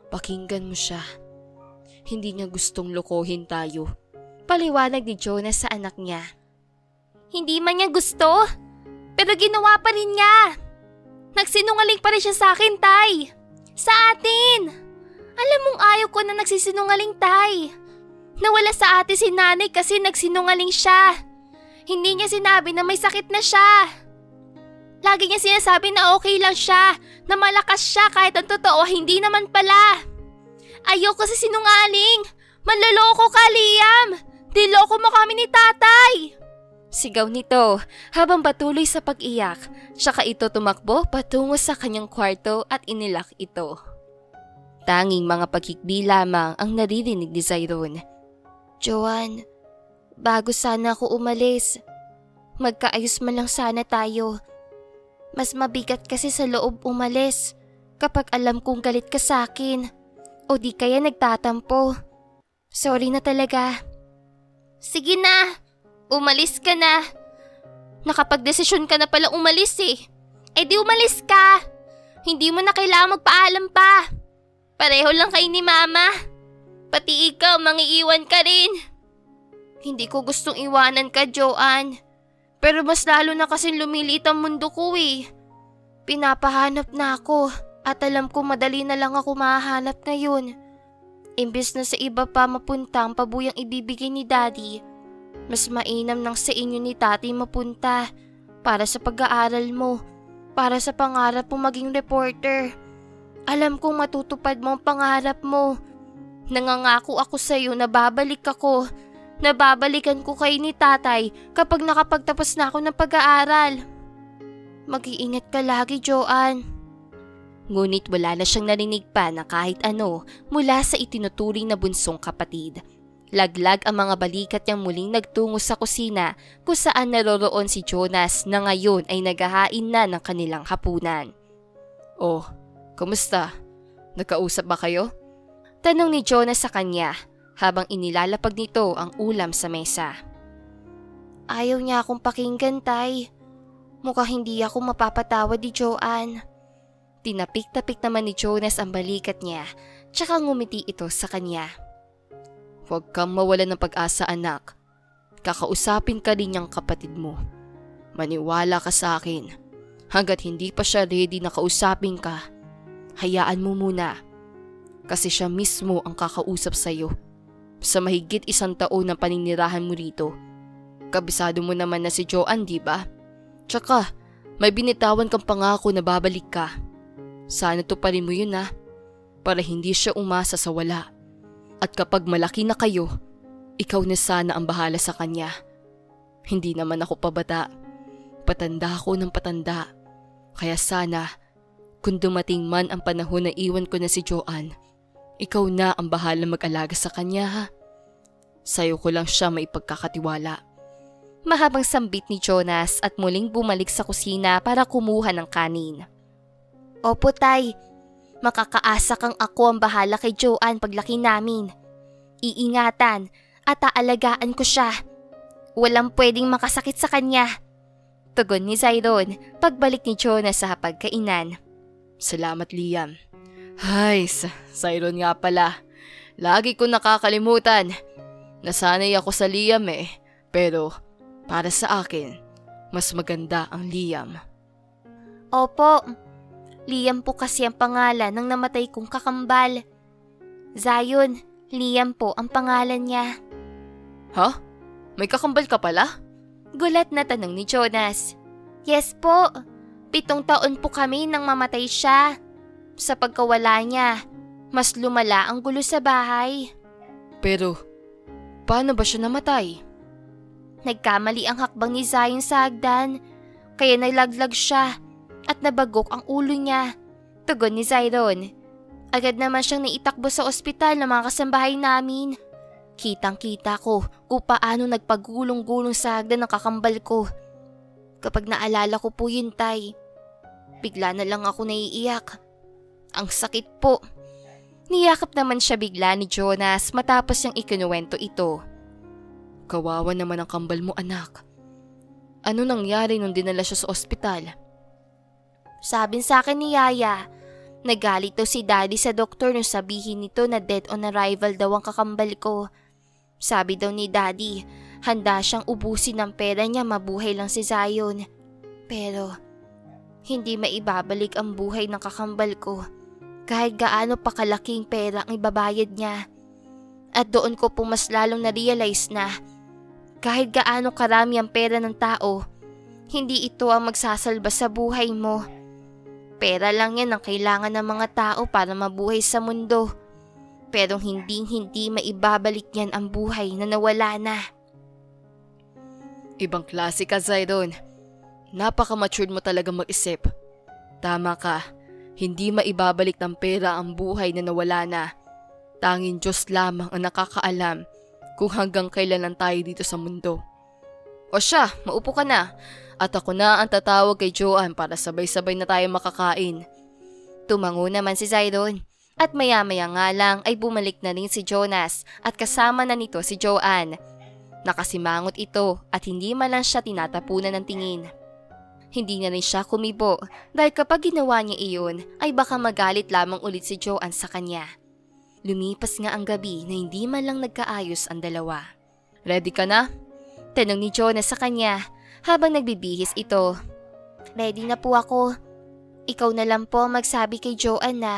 pakinggan mo siya. Hindi niya gustong lokohin tayo. Paliwanag ni Jonas sa anak niya. Hindi man niya gusto, pero ginawa pa rin niya. Nagsinungaling pa rin siya sa akin, Tay. Sa atin. Alam mong ayaw ko na nagsisinungaling, Tay. Nawala sa ate si nanay kasi nagsinungaling siya. Hindi niya sinabi na may sakit na siya. Lagi niya sinasabi na okay lang siya, na malakas siya kahit ang totoo hindi naman pala. Ayoko sa sinungaling. Manloloko ka, Liam. Diloko mo kami ni tatay. Sigaw nito habang patuloy sa pag-iyak, tsaka ito tumakbo patungo sa kanyang kwarto at inilak ito. Tanging mga pagkikbi lamang ang naririnig ni Cyrone. Joanne, bago sana ako umalis. Magkaayos man lang sana tayo. Mas mabigat kasi sa loob umalis kapag alam kong galit ka sa akin o di kaya nagtatampo. Sorry na talaga. Sige na. Umalis ka na. Nakapagdesisyon ka na pala umalis eh. Eh di umalis ka. Hindi mo na kailangan magpaalam pa. Pareho lang kayo ni Mama. Pati ikaw, mangiiwan ka rin. Hindi ko gustong iwanan ka, Joanne. Pero mas lalo na kasing lumiliit ang mundo ko eh. Pinapahanap na ako at alam ko madali na lang ako mahahanap ngayon. Imbes na sa iba pa mapunta ang pabuyang ibibigay ni Daddy, mas mainam nang sa inyo ni Tati mapunta para sa pag-aaral mo, para sa pangarap mo maging reporter. Alam kong matutupad mo ang pangarap mo. Nangangako ako sa iyo na babalik ako. Nababalikan ko kayo ni Tatay kapag nakapagtapos na ako ng pag-aaral. Mag-iingat ka lagi, Joanne. Ngunit wala na siyang narinig pa na kahit ano mula sa itinuturing na bunsong kapatid. Laglag ang mga balikat niyang muling nagtungo sa kusina kung saan naroroon si Jonas na ngayon ay naghahain na ng kanilang hapunan. Oh, kumusta? Nagkausap ba kayo? Tanong ni Jonas sa kanya habang inilalapag nito ang ulam sa mesa. Ayaw niya akong pakinggan, Tay. Mukhang hindi ako mapapatawad ni Joanne. Tinapik-tapik naman ni Jonas ang balikat niya, tsaka ngumiti ito sa kanya. Huwag kang mawalan ng pag-asa, anak. Kakausapin ka rin niyang kapatid mo. Maniwala ka sa akin. Hanggat hindi pa siya ready na kausapin ka, hayaan mo muna. Kasi siya mismo ang kakausap sa'yo. Sa mahigit 1 taon ng paninirahan mo rito. Kabisado mo naman na si Joanne, di ba? Tsaka, may binitawan kang pangako na babalik ka. Sana tuparin mo yun para hindi siya umasa sa wala. At kapag malaki na kayo, ikaw na sana ang bahala sa kanya. Hindi naman ako pabata. Patanda ako ng patanda. Kaya sana, kung dumating man ang panahon na iwan ko na si Joanne, ikaw na ang bahala mag-alaga sa kanya Sa'yo ko lang siya maipagkakatiwala. Mahabang sambit ni Jonas at muling bumalik sa kusina para kumuha ng kanin. Opo, Tay. Makakaasa kang ako ang bahala kay Joanne paglaki namin. Iingatan at aalagaan ko siya. Walang pwedeng makasakit sa kanya. Tugon ni Zyron pagbalik ni Jonas sa hapagkainan. Salamat, Liam. Hay, Zyron nga pala. Lagi ko nakakalimutan. Nasanay ako sa Liam pero para sa akin, mas maganda ang Liam. Opo, Liam po kasi ang pangalan ng namatay kong kakambal. Zion, Liam po ang pangalan niya. Ha? May kakambal ka pala? Gulat na tanong ni Jonas. Yes po, 7 taon po kami nang mamatay siya. Sa pagkawala niya, mas lumala ang gulo sa bahay. Pero, paano ba siya namatay? Nagkamali ang hakbang ni Zion sa hagdan, kaya nalaglag siya at nabagok ang ulo niya. Tugon ni Zyron. Agad naman siyang naitakbo sa ospital ng mga kasambahay namin. Kitang-kita ko kung paano nagpagulong-gulong sa hagdan ng kakambal ko. Kapag naalala ko po yun, Tay, bigla na lang ako naiiyak. Ang sakit po. Niyakap naman siya bigla ni Jonas matapos niyang ikinuwento ito. Kawawa naman ang kambal mo, anak. Ano nangyari nung dinala siya sa ospital? Sabi sa akin ni Yaya, nagalit daw si Daddy sa doktor nung sabihin nito na dead on arrival daw ang kakambal ko. Sabi daw ni Daddy, handa siyang ubusin ng pera niya mabuhay lang si Zion. Pero, hindi maibabalik ang buhay ng kakambal ko kahit gaano pa kalaking pera ang ibabayad niya. At doon ko po mas lalong na-realize na kahit gaano karami ang pera ng tao, hindi ito ang magsasalba sa buhay mo. Pera lang yan ang kailangan ng mga tao para mabuhay sa mundo. Pero hindi maibabalik yan ang buhay na nawala na. Ibang klase ka, Zyron. Napaka-matured mo talaga mag-isip. Tama ka, hindi maibabalik ng pera ang buhay na nawala na. Tanging Diyos lamang ang nakakaalam kung hanggang kailan lang tayo dito sa mundo. O siya, maupo ka na. At ako na ang tatawag kay Joanne para sabay-sabay na tayo makakain. Tumango naman si Zyron at maya-maya nga lang ay bumalik na rin si Jonas at kasama na nito si Joanne. Nakasimangot ito at hindi man lang siya tinatapunan ng tingin. Hindi na rin siya kumibo dahil kapag ginawa niya iyon ay baka magalit lamang ulit si Joanne sa kanya. Lumipas nga ang gabi na hindi man lang nagkaayos ang dalawa. Ready ka na? Tanong ni Jonas sa kanya habang nagbibihis ito. Ready na po ako. Ikaw na lang po magsabi kay Joanne na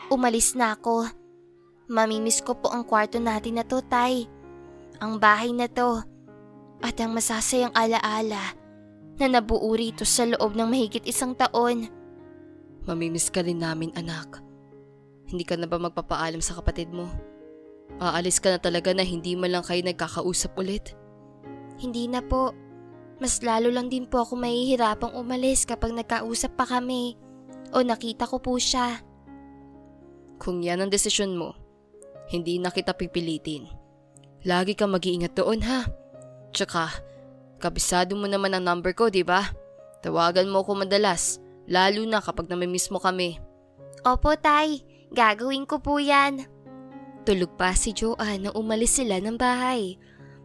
umalis na ako. Mamimiss ko po ang kwarto natin na to, Tay. Ang bahay na to. At ang masasayang alaala na nabuo rito sa loob ng mahigit 1 taon. Mamimiss ka rin namin, anak. Hindi ka na ba magpapaalam sa kapatid mo? Aalis ka na talaga na hindi man lang kayo nagkakausap ulit? Hindi na po. Mas lalo lang din po ako mahihirapang umalis kapag nagkausap pa kami o nakita ko po siya. Kung yan ang desisyon mo, hindi na kita pipilitin. Lagi kang mag-iingat doon, ha? Tsaka, kabisado mo naman ang number ko, di ba? Tawagan mo ako madalas, lalo na kapag namimiss mo kami. Opo, Tay. Gagawin ko po yan. Tulog pa si Joanne nang umalis sila ng bahay.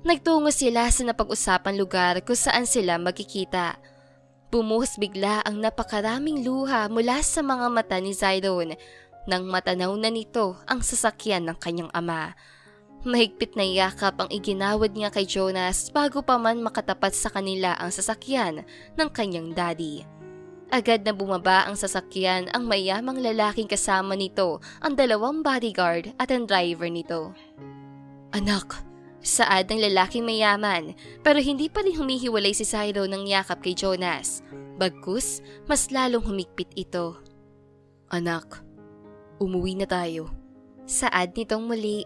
Nagtungo sila sa napag-usapang lugar kung saan sila magkikita. Bumuhos bigla ang napakaraming luha mula sa mga mata ni Zyron nang matanaw na nito ang sasakyan ng kanyang ama. Mahigpit na yakap ang iginawad niya kay Jonas bago pa man makatapat sa kanila ang sasakyan ng kanyang daddy. Agad na bumaba ang sasakyan ang mayamang lalaking kasama nito, ang 2 bodyguard at ang driver nito. Anak, saad ng lalaking mayaman pero hindi pa rin humihiwalay si Zyron ng yakap kay Jonas. Bagkus, mas lalong humigpit ito. Anak, umuwi na tayo. Saad nitong muli.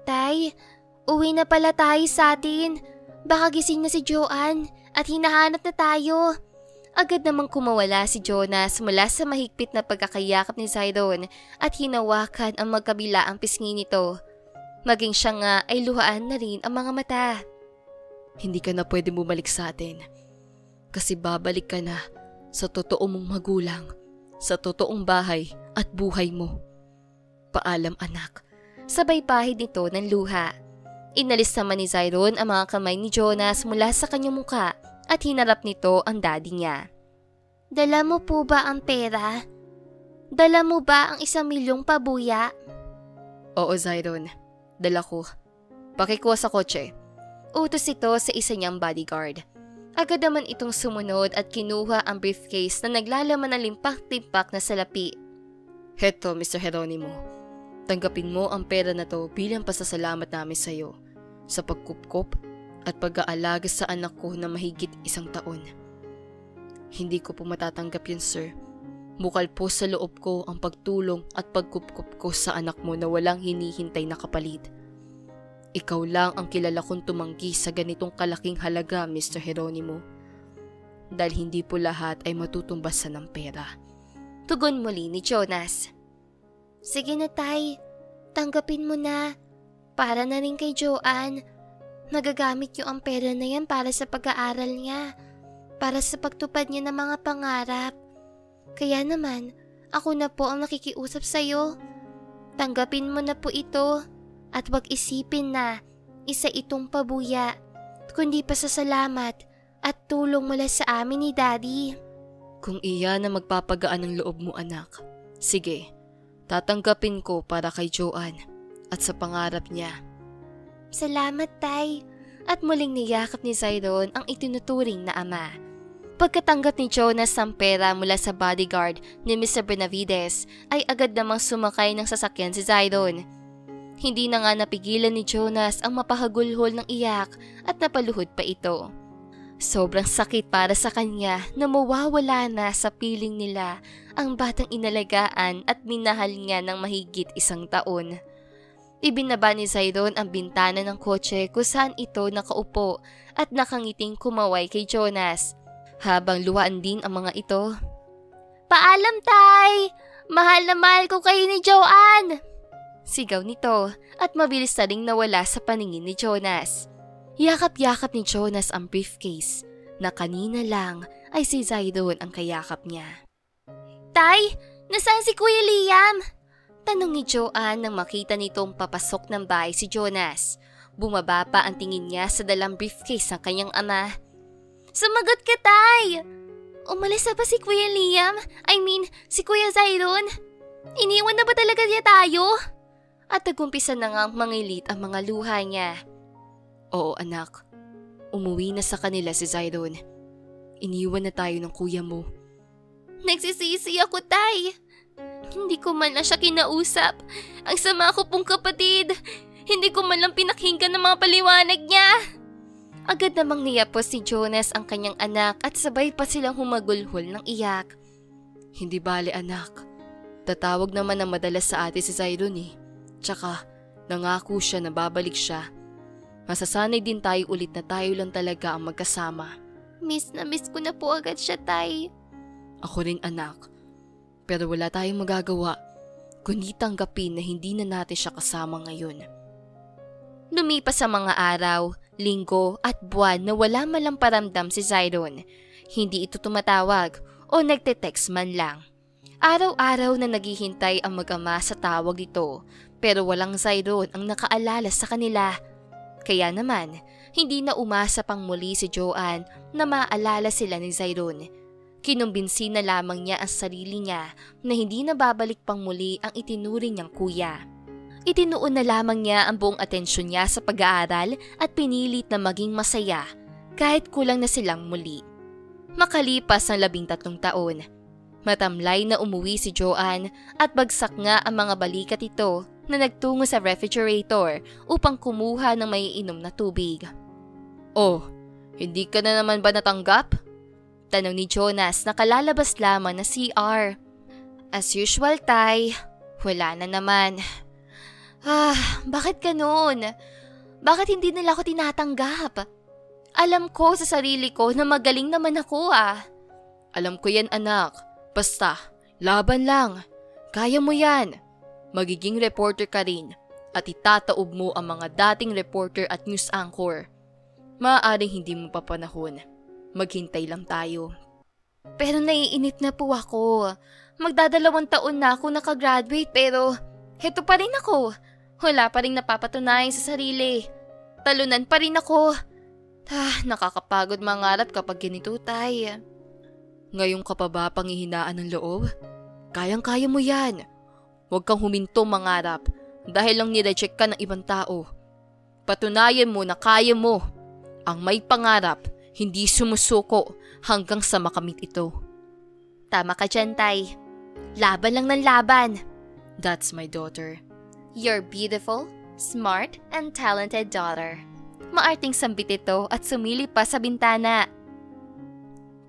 Tay, uwi na pala tayo sa atin. Baka gising na si Joanne at hinahanap na tayo. Agad namang kumawala si Jonas mula sa mahigpit na pagkakayakap ni Zyron at hinawakan ang magkabilaang pisngi nito. Maging siya nga ay luhaan na rin ang mga mata. Hindi ka na pwede bumalik sa atin. Kasi babalik ka na sa totoo mong magulang, sa totoong bahay at buhay mo. Paalam, anak. Sabay pahid nito ng luha. Inalis naman ni Zyron ang mga kamay ni Jonas mula sa kanyang muka at hinarap nito ang daddy niya. Dala mo po ba ang pera? Dala mo ba ang 1 milyong pabuya? Oo, Zyron. Dala ko. Pakikuha sa kotse. Utos ito sa isa niyang bodyguard. Agad naman itong sumunod at kinuha ang briefcase na naglalaman ng limpak-timpak na salapi. Heto, Mr. Geronimo. Tanggapin mo ang pera na to bilang pasasalamat namin sa iyo sa pagkupkop at pag-aalaga sa anak ko na mahigit 1 taon. Hindi ko po matatanggap yun, sir. Bukal po sa loob ko ang pagtulong at pagkupkop ko sa anak mo na walang hinihintay na kapalit. Ikaw lang ang kilala kong tumanggi sa ganitong kalaking halaga, Mr. Geronimo. Dahil hindi po lahat ay matutumbasan ng pera. Tugon muli ni Jonas. Sige na, Tay. Tanggapin mo na. Para na rin kay Joanne. Nagagamit niyo ang pera na yan para sa pag-aaral niya. Para sa pagtupad niya ng mga pangarap. Kaya naman, ako na po ang nakikiusap sa'yo. Tanggapin mo na po ito. At wag isipin na isa itong pabuya, kundi pasasalamat at tulong mula sa amin ni Daddy. Kung iyan na magpapagaan ng loob mo, anak. Sige, tatanggapin ko para kay Joanne at sa pangarap niya. Salamat, Tay. At muling niyakap ni Zyron ang itinuturing na ama. Pagkatanggap ni Jonas ng pera mula sa bodyguard ni Mr. Benavides ay agad namang sumakay ng sasakyan si Zyron. Hindi na nga napigilan ni Jonas ang mapahagulhol ng iyak at napaluhod pa ito. Sobrang sakit para sa kanya na mawawala na sa piling nila ang batang inalagaan at minahal niya ng mahigit 1 taon. Ibinaba ni Zyron ang bintana ng kotse kung saan ito nakaupo at nakangiting kumaway kay Jonas, habang luhaan din ang mga ito. Paalam, Tay! Mahal na mahal ko kayo ni Joanne! Sigaw nito at mabilis na ring nawala sa paningin ni Jonas. Yakap-yakap ni Jonas ang briefcase na kanina lang ay si Zyron ang kayakap niya. Tay! Nasaan si Kuya Liam? Tanong ni Joanne nang makita nitong papasok ng bahay si Jonas. Bumaba pa ang tingin niya sa dalang briefcase ng kanyang ama. Sumagot ka, Tay! Umalis na ba si Kuya Liam? Si Kuya Zyron? Iniwan na ba talaga niya tayo? At nagumpisa na ngang mangilit ang mga luha niya. Oo, anak. Umuwi na sa kanila si Zyron. iniwan na tayo ng kuya mo. Nagsisisi ako, Tay. Hindi ko man lang siya kinausap. Ang sama ko pong kapatid. Hindi ko man lang pinakinggan ng mga paliwanag niya. Agad namang niyapos si Jonas ang kanyang anak at sabay pa silang humagulhol ng iyak. Hindi bale anak. Tatawag naman ng madalas sa ate si Zyron eh. Tsaka nangako siya na babalik siya. Masasanay din tayo ulit na tayo lang talaga ang magkasama. Miss na miss ko na po agad siya, Tay. Ako rin anak. Pero wala tayong magagawa kundi tanggapin na hindi na natin siya kasama ngayon. Lumipas sa mga araw, linggo at buwan na wala malang paramdam si Zyron. Hindi ito tumatawag o nagte-text man lang. Araw-araw na naghihintay ang mag-ama sa tawag nito pero walang Zyron ang nakaalala sa kanila. Kaya naman, hindi na umasa pang muli si Joanne na maalala sila ni Zyron. Kinumbinsi na lamang niya ang sarili niya na hindi na babalik pang muli ang itinuring niyang kuya. Itinuon na lamang niya ang buong atensyon niya sa pag-aaral at pinilit na maging masaya kahit kulang na silang muli. Makalipas ang 13 taon, matamlay na umuwi si Joanne at bagsak nga ang mga balikat ito na nagtungo sa refrigerator upang kumuha ng maiinom na tubig. Oh, hindi ka na naman ba natanggap? Tanong ni Jonas na kalalabas lamang na CR. As usual, Tay. Wala na naman. Bakit ganun? Bakit hindi nila ako tinatanggap? Alam ko sa sarili ko na magaling naman ako Alam ko yan anak. Basta, laban lang. Kaya mo yan. Magiging reporter ka rin at itataob mo ang mga dating reporter at news anchor. Maaaring hindi mo pa panahon. Maghintay lang tayo. Pero naiinip na po ako. Magdadalawang taon na ako nakagraduate pero heto pa rin ako. Wala pa rin napapatunayan sa sarili. Talunan pa rin ako. Nakakapagod mangarap kapag ganito, Tay. Ngayon ka pa ba panghihinaan ng loob? Kayang-kaya mo yan. Huwag kang huminto mangarap dahil lang nireject ka ng ibang tao. Patunayan mo na kaya mo. Ang may pangarap, hindi sumusuko hanggang sa makamit ito. Tama ka dyan, Tay. Laban lang ng laban. That's my daughter. Your beautiful, smart, and talented daughter. Maarting sambit ito at sumili pa sa bintana.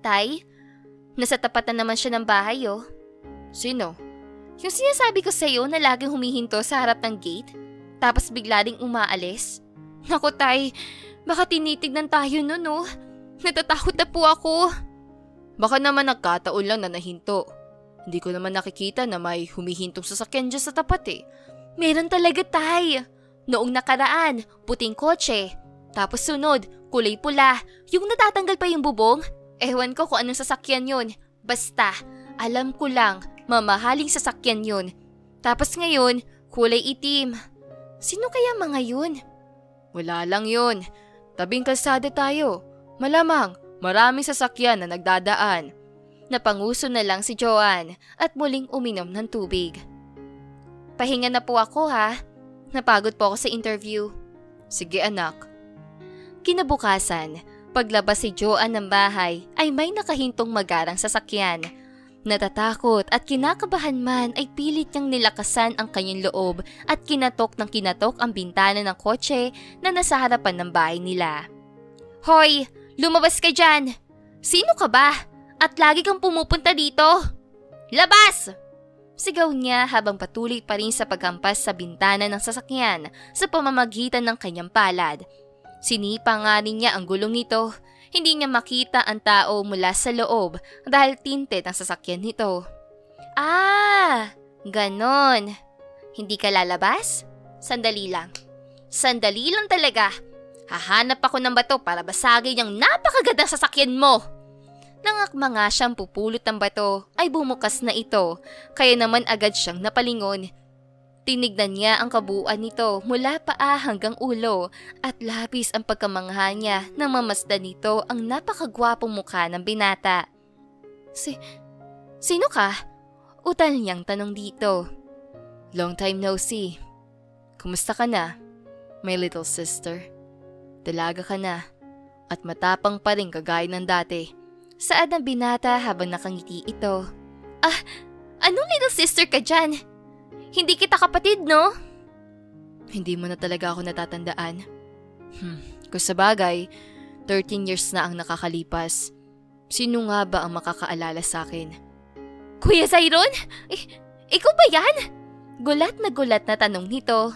Tay, nasa tapat na naman siya ng bahay, oh. Sino? Yung sinasabi ko sa'yo na laging humihinto sa harap ng gate, tapos bigla ding umaalis. Naku, Tay, baka tinitignan tayo nun, oh. Natatakot na po ako. Baka naman nagkataon lang na nahinto. Hindi ko naman nakikita na may humihintong sasakyan dyan sa tapat eh. Meron talaga, Tay. Noong nakaraan, puting kotse. Tapos sunod, kulay pula. Yung natatanggal pa yung bubong. Ewan ko kung anong sasakyan yun. Basta, alam ko lang, mamahaling sasakyan yun. Tapos ngayon, kulay itim. Sino kaya mga yun? Wala lang yun. Tabing kalsada tayo. Malamang, maraming sasakyan na nagdadaan. Napanguso na lang si Joanne at muling uminom ng tubig. Pahinga na po ako ha. Napagod po ako sa interview. Sige anak. Kinabukasan, paglabas si Joanne ng bahay ay may nakahintong magarang sasakyan. Natatakot at kinakabahan man ay pilit niyang nilakasan ang kanyang loob at kinatok ng kinatok ang bintana ng kotse na nasa harapan ng bahay nila. Hoy! Lumabas ka dyan! Sino ka ba? At lagi kang pumupunta dito? Labas! Sigaw niya habang patuloy pa rin sa paghampas sa bintana ng sasakyan sa pamamagitan ng kanyang palad. Sinipa nga rin niya ang gulong nito. Hindi niya makita ang tao mula sa loob dahil tinted ang sasakyan nito. Ganon. Hindi ka lalabas? Sandali lang. Sandali lang talaga. Hahanap ako ng bato para basagin yung napakagandang sasakyan mo. Nangakma nga siyang pupulot ng bato ay bumukas na ito, kaya naman agad siyang napalingon. Tinignan niya ang kabuuan nito mula paa hanggang ulo at labis ang pagkamangha niya nang mamasdan nito ang napakagwapong mukha ng binata. Sino ka? Utal niyang tanong dito. Long time no see. Kumusta ka na, my little sister? Dalaga ka na at matapang pa rin kagaya ng dati. Saad ng binata habang nakangiti ito. Ah, anong little sister ka dyan? Hindi kita kapatid, no? Hindi mo na talaga ako natatandaan. Kung sa bagay, 13 years na ang nakakalipas. Sino nga ba ang makakaalala sa akin? Kuya Zyron? Ikaw ba yan? Gulat na tanong nito.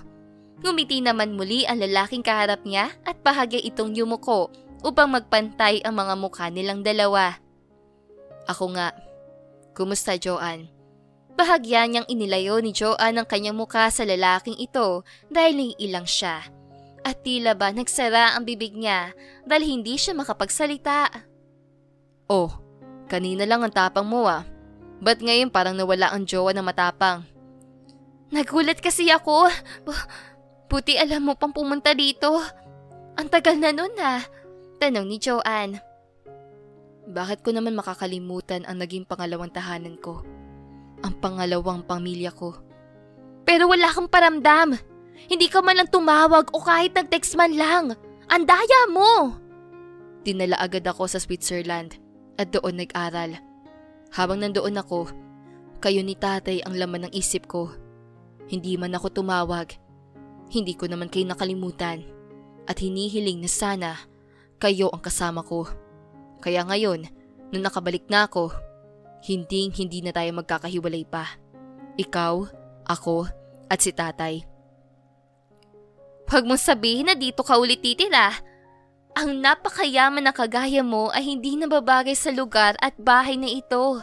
Ngumiti naman muli ang lalaking kaharap niya at bahagya itong yumuko upang magpantay ang mga mukha nilang dalawa. Ako nga. Kumusta, Joanne? Bahagya niyang inilayo ni Joanne ang kanyang mukha sa lalaking ito dahil naiilang siya. At tila ba nagsara ang bibig niya dahil hindi siya makapagsalita. Oh, kanina lang ang tapang mo ah. Ba't ngayon parang nawala ang jowa ng matapang? Nagulat kasi ako. Buti alam mo pang pumunta dito. Ang tagal na nun ah. Tanong ni Joanne. Bakit ko naman makakalimutan ang naging pangalawang tahanan ko? Ang pangalawang pamilya ko. Pero wala kang paramdam. Hindi ka man lang tumawag o kahit nag-text man lang. Ang daya mo! Dinala agad ako sa Switzerland at doon nag-aral. Habang nandoon ako, kayo ni tatay ang laman ng isip ko. Hindi man ako tumawag. Hindi ko naman kayo nakalimutan. At hinihiling na sana kayo ang kasama ko. Kaya ngayon, nung nakabalik na ako, hindi na tayo magkakahiwalay pa. Ikaw, ako, at si tatay. Huwag mong sabihin na dito ka ulit titira. Ang napakayaman na kagaya mo ay hindi nababagay sa lugar at bahay na ito.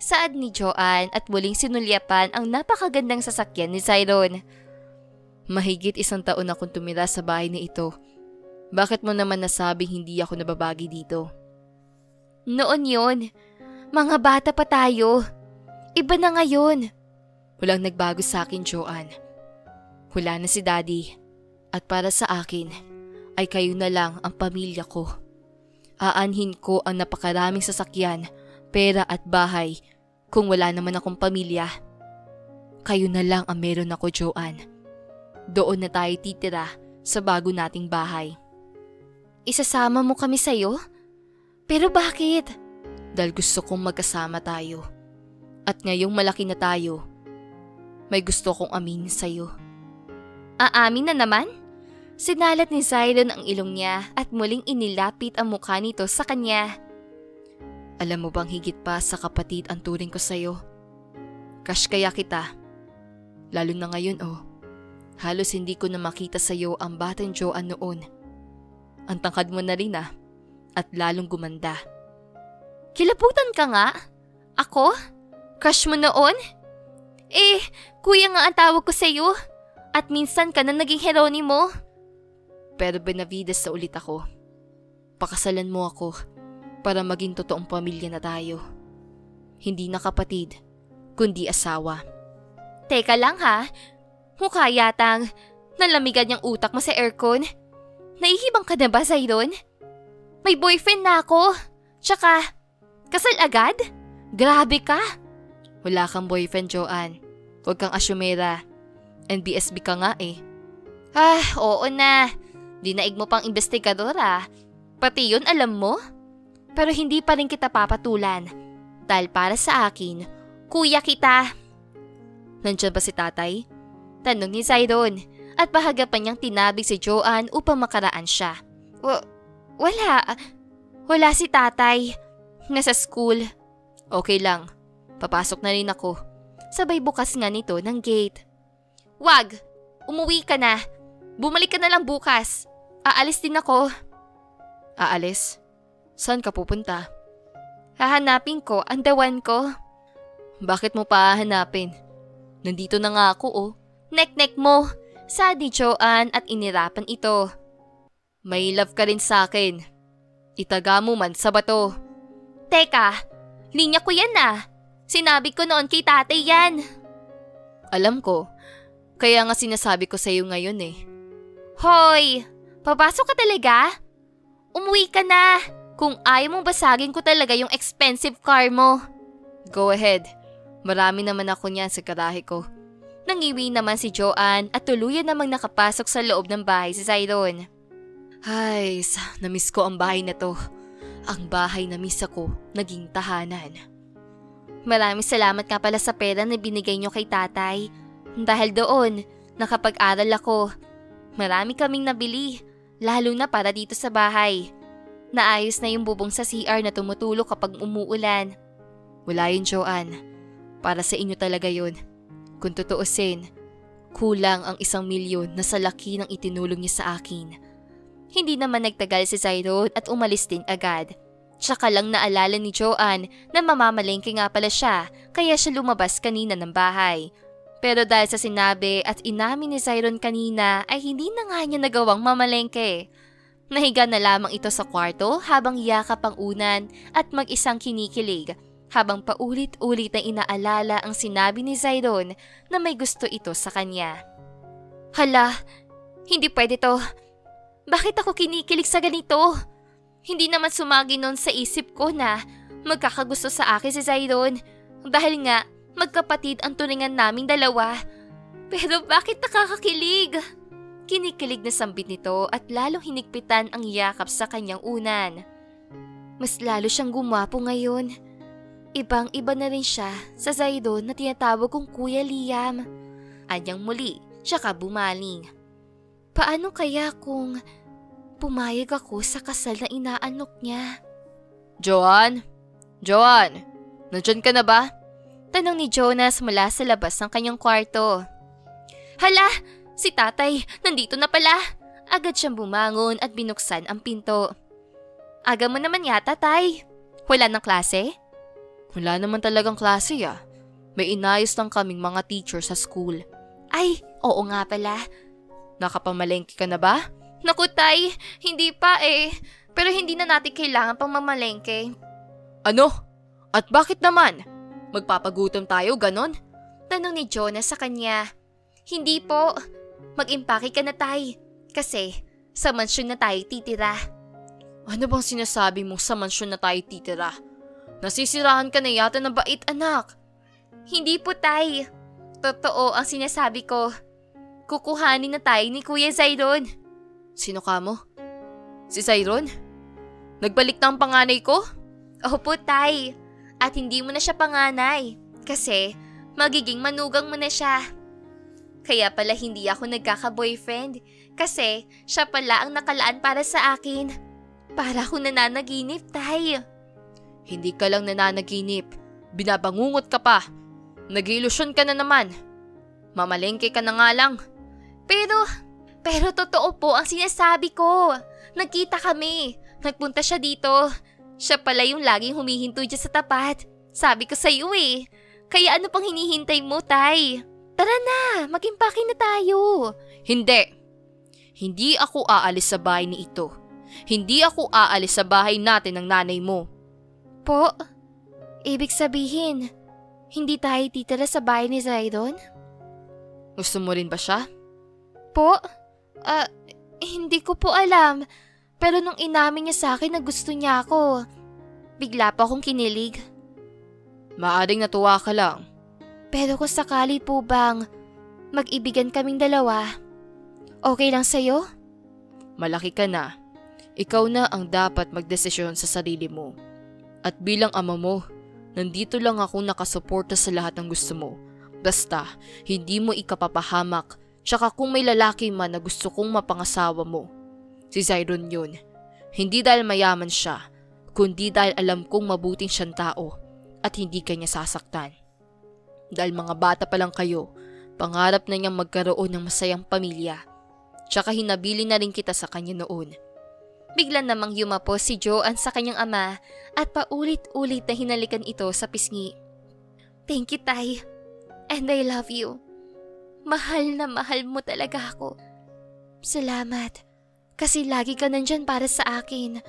Saad ni Joanne at muling sinulyapan ang napakagandang sasakyan ni Zyron. Mahigit 1 taon akong tumira sa bahay na ito. Bakit mo naman nasabing hindi ako nababagi dito? Noon yon. Mga bata pa tayo. Iba na ngayon. Walang nagbago sa akin, Joanne. Wala na si Daddy. At para sa akin, ay kayo na lang ang pamilya ko. Aanhin ko ang napakaraming sasakyan, pera at bahay kung wala naman akong pamilya. Kayo na lang ang meron ako, Joanne. Doon na tayo titira sa bago nating bahay. Isasama mo kami sa'yo? Pero bakit? Dahil gusto kong magkasama tayo. At ngayong malaki na tayo, may gusto kong aminin sa'yo. Aamin na naman? Sinalat ni Zyron ang ilong niya at muling inilapit ang mukha nito sa kanya. Alam mo bang higit pa sa kapatid ang turing ko sa'yo? Crush kaya kita. Lalo na ngayon halos hindi ko na makita sa'yo ang batang Joanne noon. Ang tangkad mo na rin at lalong gumanda. Kilabutan ka nga? Ako? Crush mo noon? Kuya nga ang tawag ko sa'yo. At minsan ka na naging Heronimo. Pero Benavides na ulit ako. Pakasalan mo ako para maging totoong pamilya na tayo. Hindi na kapatid, kundi asawa. Teka lang ha. Mukha yatang nalamigan yung utak mo sa aircon. Naihibang ka na ba, Zyron? May boyfriend na ako. Tsaka, kasal agad? Grabe ka. Wala kang boyfriend, Joanne. Huwag kang asyumera. NBSB ka nga Oo na. Dinaig mo pang investigadora. Pati yun alam mo? Pero hindi pa rin kita papatulan. Dahil para sa akin, kuya kita. Nandiyan ba si tatay? Tanong ni Zyron at bahaga pa niyang tinabig si Joanne upang makaraan siya. Wala. Wala si tatay. Nasa school. Okay lang. Papasok na rin ako. Sabay bukas nga nito ng gate. Wag! Umuwi ka na. Bumalik ka na lang bukas. Aalis din ako. Aalis? Saan ka pupunta? Hahanapin ko ang dawan ko. Bakit mo pa hahanapin? Nandito na nga ako Nek-nek mo. Saad ni Joanne at inirapan ito. May love ka rin sa akin. Itaga mo man sa bato. Teka, linya ko yan Sinabi ko noon kay tatay yan. Alam ko. Kaya nga sinasabi ko sa iyo ngayon Hoy! Papasok ka talaga? Umuwi ka na. Kung ayaw mong basagin ko talaga yung expensive car mo. Go ahead. Marami naman ako niyan sa garahe ko. Nangiwi naman si Joanne at tuluyan namang nakapasok sa loob ng bahay si Zyron. Ay, namiss ko ang bahay na to. Ang bahay na miss ako naging tahanan. Maraming salamat nga pala sa pera na binigay niyo kay tatay. Dahil doon, nakapag-aral ako. Marami kaming nabili, lalo na para dito sa bahay. Naayos na yung bubong sa CR na tumutulo kapag umuulan. Wala yun, Joanne. Para sa inyo talaga yun. Kung tutuusin, kulang ang 1 milyon na sa laki ng itinulong niya sa akin. Hindi naman nagtagal si Zyron at umalis din agad. Tsaka lang naalala ni Joanne na mamamalengke nga pala siya, kaya siya lumabas kanina ng bahay. Pero dahil sa sinabi at inamin ni Zyron kanina ay hindi na nga niya nagawang mamalengke. Nahiga na lamang ito sa kwarto habang yakap ang unan at mag-isang kinikilig habang paulit-ulit na inaalala ang sinabi ni Zyron na may gusto ito sa kanya. Hala, hindi pwede to. Bakit ako kinikilig sa ganito? Hindi naman sumagi noon sa isip ko na magkakagusto sa akin si Zyron dahil nga magkapatid ang turingan naming dalawa. Pero bakit nakakakilig? Kinikilig na sambit nito at lalong hinigpitan ang yakap sa kanyang unan. Mas lalo siyang gumwapo ngayon. Ibang-iba na rin siya sa Zyron na tinatawag kong Kuya Liam. Anyang muli, tsaka bumaling. Paano kaya kung pumayag ako sa kasal na inaanok niya? Joanne? Joanne? Nandyan ka na ba? Tanong ni Jonas mula sa labas ng kanyang kwarto. Hala! Si tatay, nandito na pala. Agad siyang bumangon at binuksan ang pinto. Aga mo naman yata, tay. Wala ng klase? Wala naman talagang klase ah. May inayos lang kaming mga teacher sa school. Ay, oo nga pala. Nakapamalengke ka na ba? Naku tay, hindi pa eh. Pero hindi na natin kailangan pang mamalengke. Ano? At bakit naman? Magpapagutom tayo, ganon? Tanong ni Jonas sa kanya. Hindi po. Mag-impake ka na tay. Kasi sa mansyon na tayo titira. Ano bang sinasabi mo sa mansyon na tayo titira? Nasisirahan ka na yata ng bait, anak. Hindi po tay. Totoo ang sinasabi ko. Kukuhanin na tayo ni Kuya Zyron. Sino ka mo? Si Zyron? Nagbalik na ang panganay ko? Opo tay. At hindi mo na siya panganay. Kasi magiging manugang mo na siya. Kaya pala hindi ako nagkaka-boyfriend kasi siya pala ang nakalaan para sa akin. Para ako nananaginip, tay. Hindi ka lang nananaginip. Binabangungot ka pa. Nag-iilusyon ka na naman. Mamalengke ka na nga lang. Pero totoo po ang sinasabi ko. Nagkita kami. Nagpunta siya dito. Siya pala yung laging humihinto dyan sa tapat. Sabi ko sa'yo eh. Kaya ano pang hinihintay mo, tay? Tara na, mag-impake na tayo. Hindi. Hindi ako aalis sa bahay ni ito. Hindi ako aalis sa bahay natin ng nanay mo. Po? Ibig sabihin, hindi tayo titira sa bahay ni Zyron? Gusto mo rin ba siya? Po? Hindi ko po alam. Pero nung inamin niya sa akin na gusto niya ako, bigla pa akong kinilig. Maaring natuwa ka lang. Pero kung sakali po bang mag-ibigan kaming dalawa, okay lang sa'yo? Malaki ka na. Ikaw na ang dapat magdesisyon sa sarili mo. At bilang ama mo, nandito lang ako nakasuporta sa lahat ng gusto mo. Basta, hindi mo ikapapahamak. Tsaka kung may lalaki man na gusto kong mapangasawa mo, si Zyron yun. Hindi dahil mayaman siya, kundi dahil alam kong mabuting siyang tao at hindi kanya sasaktan. Dahil mga bata pa lang kayo, pangarap na niyang magkaroon ng masayang pamilya. Tsaka hinabili na rin kita sa kanya noon. Bigla namang yumapos si Joanne sa kanyang ama at paulit-ulit na hinalikan ito sa pisngi. Thank you, tay. And I love you. Mahal na mahal mo talaga ako. Salamat. Kasi lagi ka nandyan para sa akin.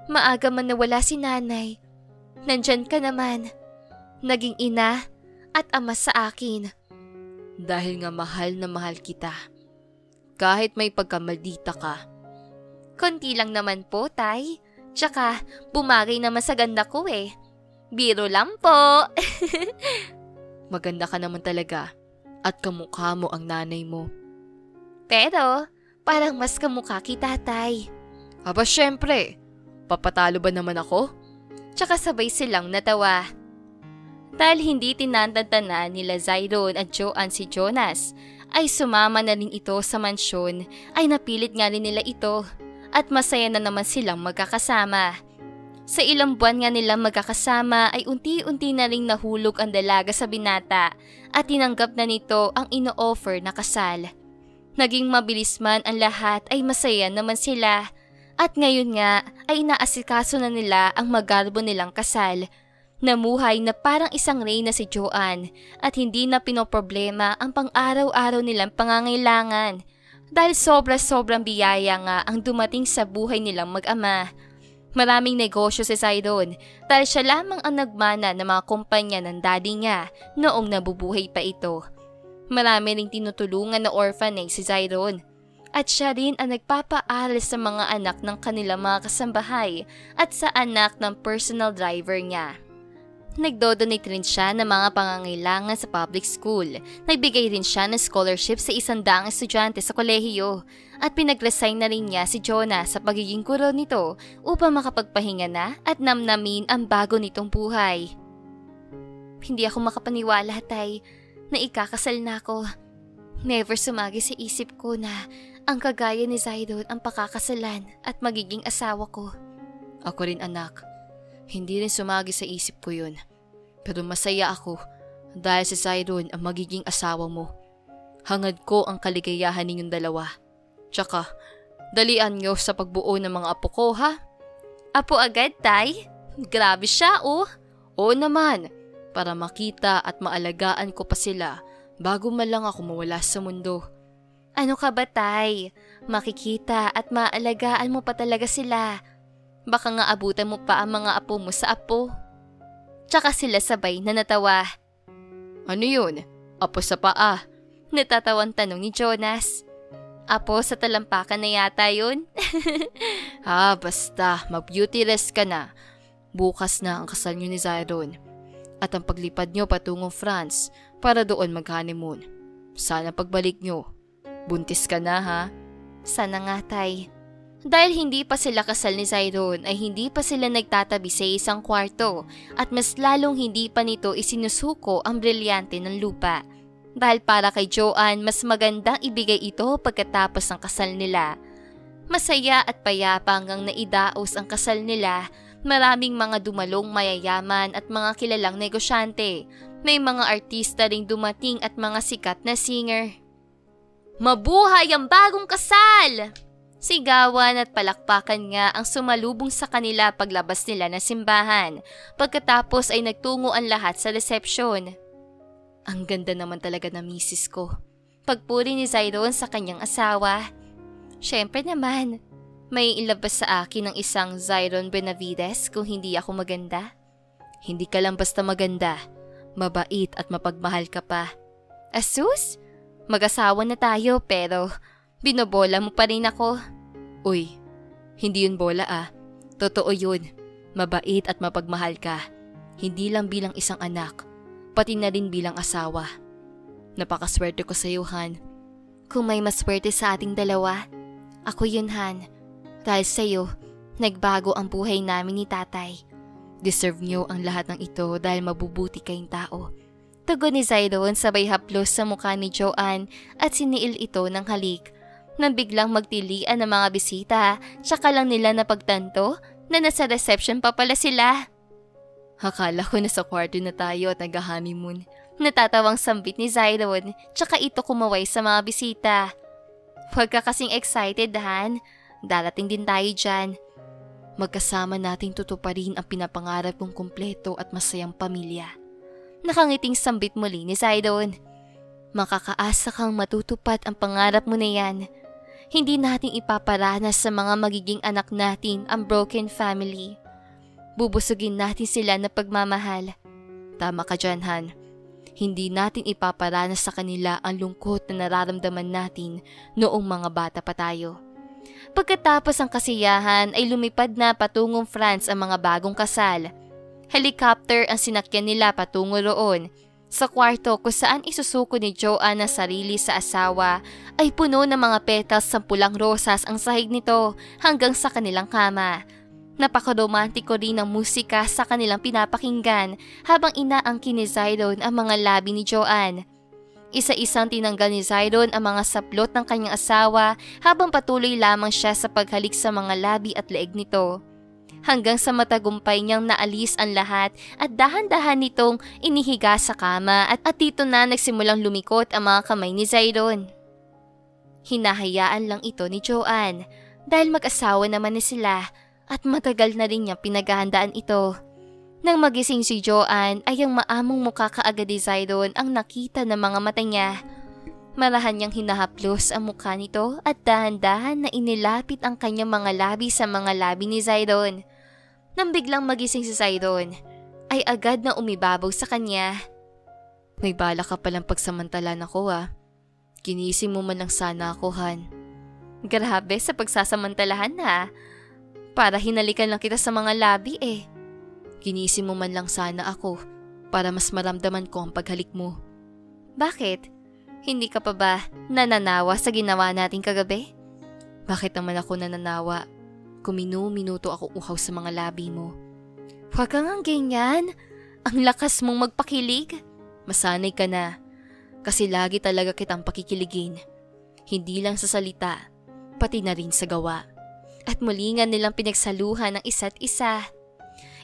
Maaga man nawala si nanay. Nandyan ka naman. Naging ina at ama sa akin. Dahil nga mahal na mahal kita. Kahit may pagkamaldita ka. Konti lang naman po, tay. Tsaka, bumagay naman sa ganda ko eh. Biro lang po. Maganda ka naman talaga. At kamukha mo ang nanay mo. Pero, parang mas kamukha kita, tay. Aba syempre. Mapapatalo ba naman ako? Tsaka sabay silang natawa. Dahil hindi tinantantanan nila Zyron at Joanne si Jonas, ay sumama na rin ito sa mansyon, ay napilit nga rin nila ito at masaya na naman silang magkakasama. Sa ilang buwan nga nilang magkakasama ay unti-unti na ring nahulog ang dalaga sa binata at tinanggap na nito ang ino-offer na kasal. Naging mabilis man ang lahat ay masaya naman sila at ngayon nga ay inaasikaso na nila ang magarbo nilang kasal. Namuhay na parang isang reyna si Joanne at hindi na pinoproblema ang pang-araw-araw nilang pangangailangan dahil sobra-sobrang biyaya nga ang dumating sa buhay nilang mag-ama. Maraming negosyo si Zyron dahil siya lamang ang nagmana ng mga kumpanya ng daddy niya noong nabubuhay pa ito. Marami ring tinutulungan na orphanage si Zyron at siya rin ang nagpapaaral sa mga anak ng kanilang mga kasambahay at sa anak ng personal driver niya. Nagdodonate rin siya ng mga pangangailangan sa public school. Nagbigay rin siya ng scholarship sa 100 estudyante sa kolehiyo. At pinag-resign na rin niya si Jonah sa pagiging guro nito upang makapagpahinga na at namnamin ang bago nitong buhay. Hindi ako makapaniwala, Tay, na ikakasal na ako. Never sumagi sa isip ko na ang kagaya ni Zyron ang pakakasalan at magiging asawa ko. Ako rin, anak. Hindi rin sumagi sa isip ko yun. Pero masaya ako dahil si Zyron ang magiging asawa mo. Hangad ko ang kaligayahan ninyong dalawa. Tsaka, dalian nyo sa pagbuo ng mga apo ko, ha? Apo agad, Tay? Grabe siya, oh. Oo naman, para makita at maalagaan ko pa sila bago man lang ako mawala sa mundo. Ano ka ba, Tay? Makikita at maalagaan mo pa talaga sila. Baka nga abutan mo pa ang mga apo mo sa apo. Tsaka sila sabay na natawa. Ano yun? Apo sa paa? Natatawan tanong ni Jonas. Apo sa talampakan na yata yun? Basta, mag-beauty rest ka na. Bukas na ang kasal nyo ni Zyron. At ang paglipad nyo patungong France para doon mag-honeymoon. Sana pagbalik nyo, buntis ka na, ha? Sana nga, Tay. Dahil hindi pa sila kasal ni Zyron ay hindi pa sila nagtatabi sa isang kwarto at mas lalong hindi pa nito isinusuko ang brilyante ng lupa. Dahil para kay Joanne mas magandang ibigay ito pagkatapos ng kasal nila. Masaya at payapa hanggang naidaos ang kasal nila. Maraming mga dumalong mayayaman at mga kilalang negosyante. May mga artista ring dumating at mga sikat na singer. Mabuhay ang bagong kasal! Sigawan at palakpakan nga ang sumalubong sa kanila paglabas nila ng simbahan. Pagkatapos ay nagtungo ang lahat sa resepsyon. Ang ganda naman talaga na misis ko. Pagpuri ni Zyron sa kanyang asawa. Siyempre naman, may ilabas sa akin ng isang Zyron Benavides kung hindi ako maganda. Hindi ka lang basta maganda, mabait at mapagmahal ka pa. Asus? Mag-asawa na tayo pero binobola mo pa rin ako. Uy, hindi yun bola Totoo yun. Mabait at mapagmahal ka. Hindi lang bilang isang anak, pati na rin bilang asawa. Napakaswerte ko sa iyo, Han. Kung may maswerte sa ating dalawa, ako yun, Han. Dahil sa iyo, nagbago ang buhay namin ni Tatay. Deserve niyo ang lahat ng ito dahil mabubuti kayong tao. Tugon ni Zyron sabay haplos sa mukha ni Joanne at siniil ito ng halik. Nang biglang magtilian ng mga bisita, tsaka lang nila napagtanto na nasa reception pa pala sila. Akala ko nasa kwarto na tayo at nag-honeymoon. Natatawang sambit ni Zyron, tsaka ito kumaway sa mga bisita. Huwag ka kasing excited, Han. Darating din tayo dyan. Magkasama nating tutuparin ang pinapangarap kong kumpleto at masayang pamilya. Nakangiting sambit muli ni Zyron. Makakaasa kang matutupad ang pangarap mo na yan. Hindi natin ipaparanas sa mga magiging anak natin ang broken family. Bubusugin natin sila na pagmamahal. Tama ka dyan, Han. Hindi natin ipaparanas sa kanila ang lungkot na nararamdaman natin noong mga bata pa tayo. Pagkatapos ang kasiyahan ay lumipad na patungong France ang mga bagong kasal. Helicopter ang sinakyan nila patungo roon. Sa kwarto kung saan isusuko ni Joanne ang sarili sa asawa ay puno ng mga petals ng pulang rosas ang sahig nito hanggang sa kanilang kama. Napaka-romantiko rin ng musika sa kanilang pinapakinggan habang inaangkin ni Zyron ang mga labi ni Joanne. Isa-isang tinanggal ni Zyron ang mga saplot ng kanyang asawa habang patuloy lamang siya sa paghalik sa mga labi at leeg nito. Hanggang sa matagumpay niyang naalis ang lahat at dahan-dahan nitong inihiga sa kama at dito na nagsimulang lumikot ang mga kamay ni Zyron. Hinahayaan lang ito ni Joanne dahil mag-asawa naman na sila at matagal na rin niyang pinaghahandaan ito. Nang magising si Joanne ay ang maamong mukha kaagad ni Zyron ang nakita ng mga mata niya. Marahan niyang hinahaplos ang mukha nito at dahan-dahan na inilapit ang kanyang mga labi sa mga labi ni Zyron. Nang biglang magising si Zyron, ay agad na umibabaw sa kanya. May bala ka palang pagsamantalan ako Ginising mo man lang sana ako, Han. Grabe sa pagsasamantalahan na. Para hinalikan lang kita sa mga labi Ginising mo man lang sana ako para mas maramdaman ko ang paghalik mo. Bakit? Hindi ka pa ba nananawa sa ginawa nating kagabi? Bakit naman ako nananawa? Kuminu-minuto ako uhaw sa mga labi mo. Huwag kang ang ganyan. Ang lakas mong magpakilig. Masanay ka na. Kasi lagi talaga kitang pakikiligin. Hindi lang sa salita, pati na rin sa gawa. At muli nga nilang pinagsaluhan ng isa't isa.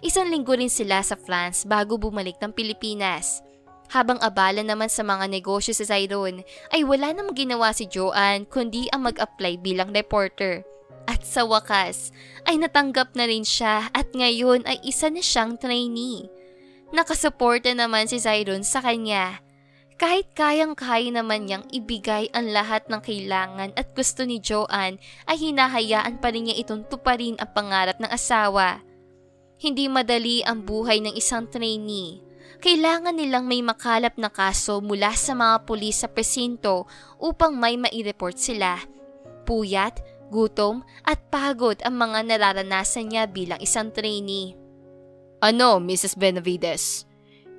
Isang linggo rin sila sa France bago bumalik ng Pilipinas. Habang abala naman sa mga negosyo si Zyron, ay wala namang ginawa si Joanne kundi ang mag-apply bilang reporter. At sa wakas, ay natanggap na rin siya at ngayon ay isa na siyang trainee. Nakasuporta naman si Zyron sa kanya. Kahit kayang-kaya naman niyang ibigay ang lahat ng kailangan at gusto ni Joanne ay hinahayaan pa rin niya itong tuparin ang pangarap ng asawa. Hindi madali ang buhay ng isang trainee. Kailangan nilang may makalap na kaso mula sa mga pulis sa presinto upang may mai-report sila. Puyat, gutom at pagod ang mga nararanasan niya bilang isang trainee. Ano, Mrs. Benavides?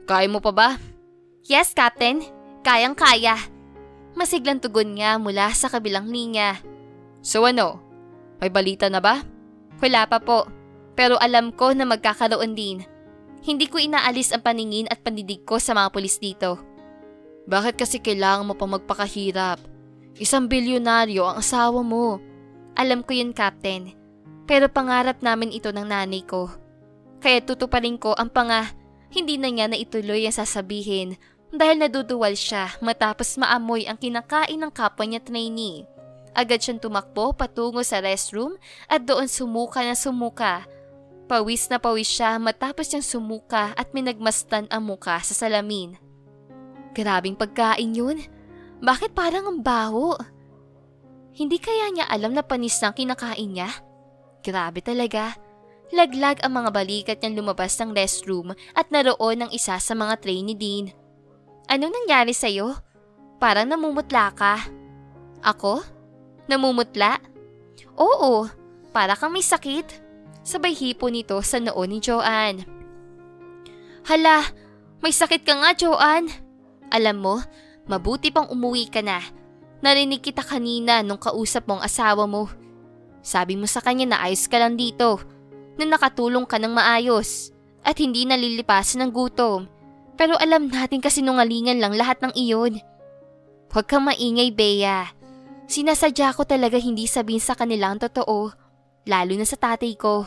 Kaya mo pa ba? Yes, Captain. Kayang-kaya. Masiglang tugon niya mula sa kabilang linya. So ano? May balita na ba? Wala pa po. Pero alam ko na magkakaroon din. Hindi ko inaalis ang paningin at pandidig ko sa mga pulis dito. Bakit kasi kailangan mo pa magpakahirap? Isang bilyonaryo ang asawa mo. Alam ko yun, Captain. Pero pangarap namin ito ng nanay ko. Kaya tutuparin ko ang hindi na niya naituloy ang sasabihin dahil naduduwal siya matapos maamoy ang kinakain ng kapwa niya trainee. Agad siyang tumakbo patungo sa restroom at doon sumuka na sumuka. Pawis na pawis siya matapos niyang sumuka at minagmasdan ang muka sa salamin. Grabing pagkain yun. Bakit parang ang baho? Hindi kaya niya alam na panis na kinakain niya? Grabe talaga. Laglag ang mga balikat niyang lumabas ng restroom at naroon ang isa sa mga trainee din. Anong nangyari sa'yo? Parang namumutla ka. Ako? Namumutla? Oo, para kang may sakit. Sabay hipo nito sa noo ni Joanne. Hala, may sakit ka nga, Joanne. Alam mo, mabuti pang umuwi ka na. Narinig kita kanina nung kausap mong asawa mo. Sabi mo sa kanya na ayos ka lang dito, na nakatulong ka ng maayos, at hindi nalilipasan ng gutom. Pero alam natin kasi nungalingan lang lahat ng iyon. Huwag kang maingay, Bea. Sinasadya ko talaga hindi sabihin sa kanila ang totoo, lalo na sa tatay ko,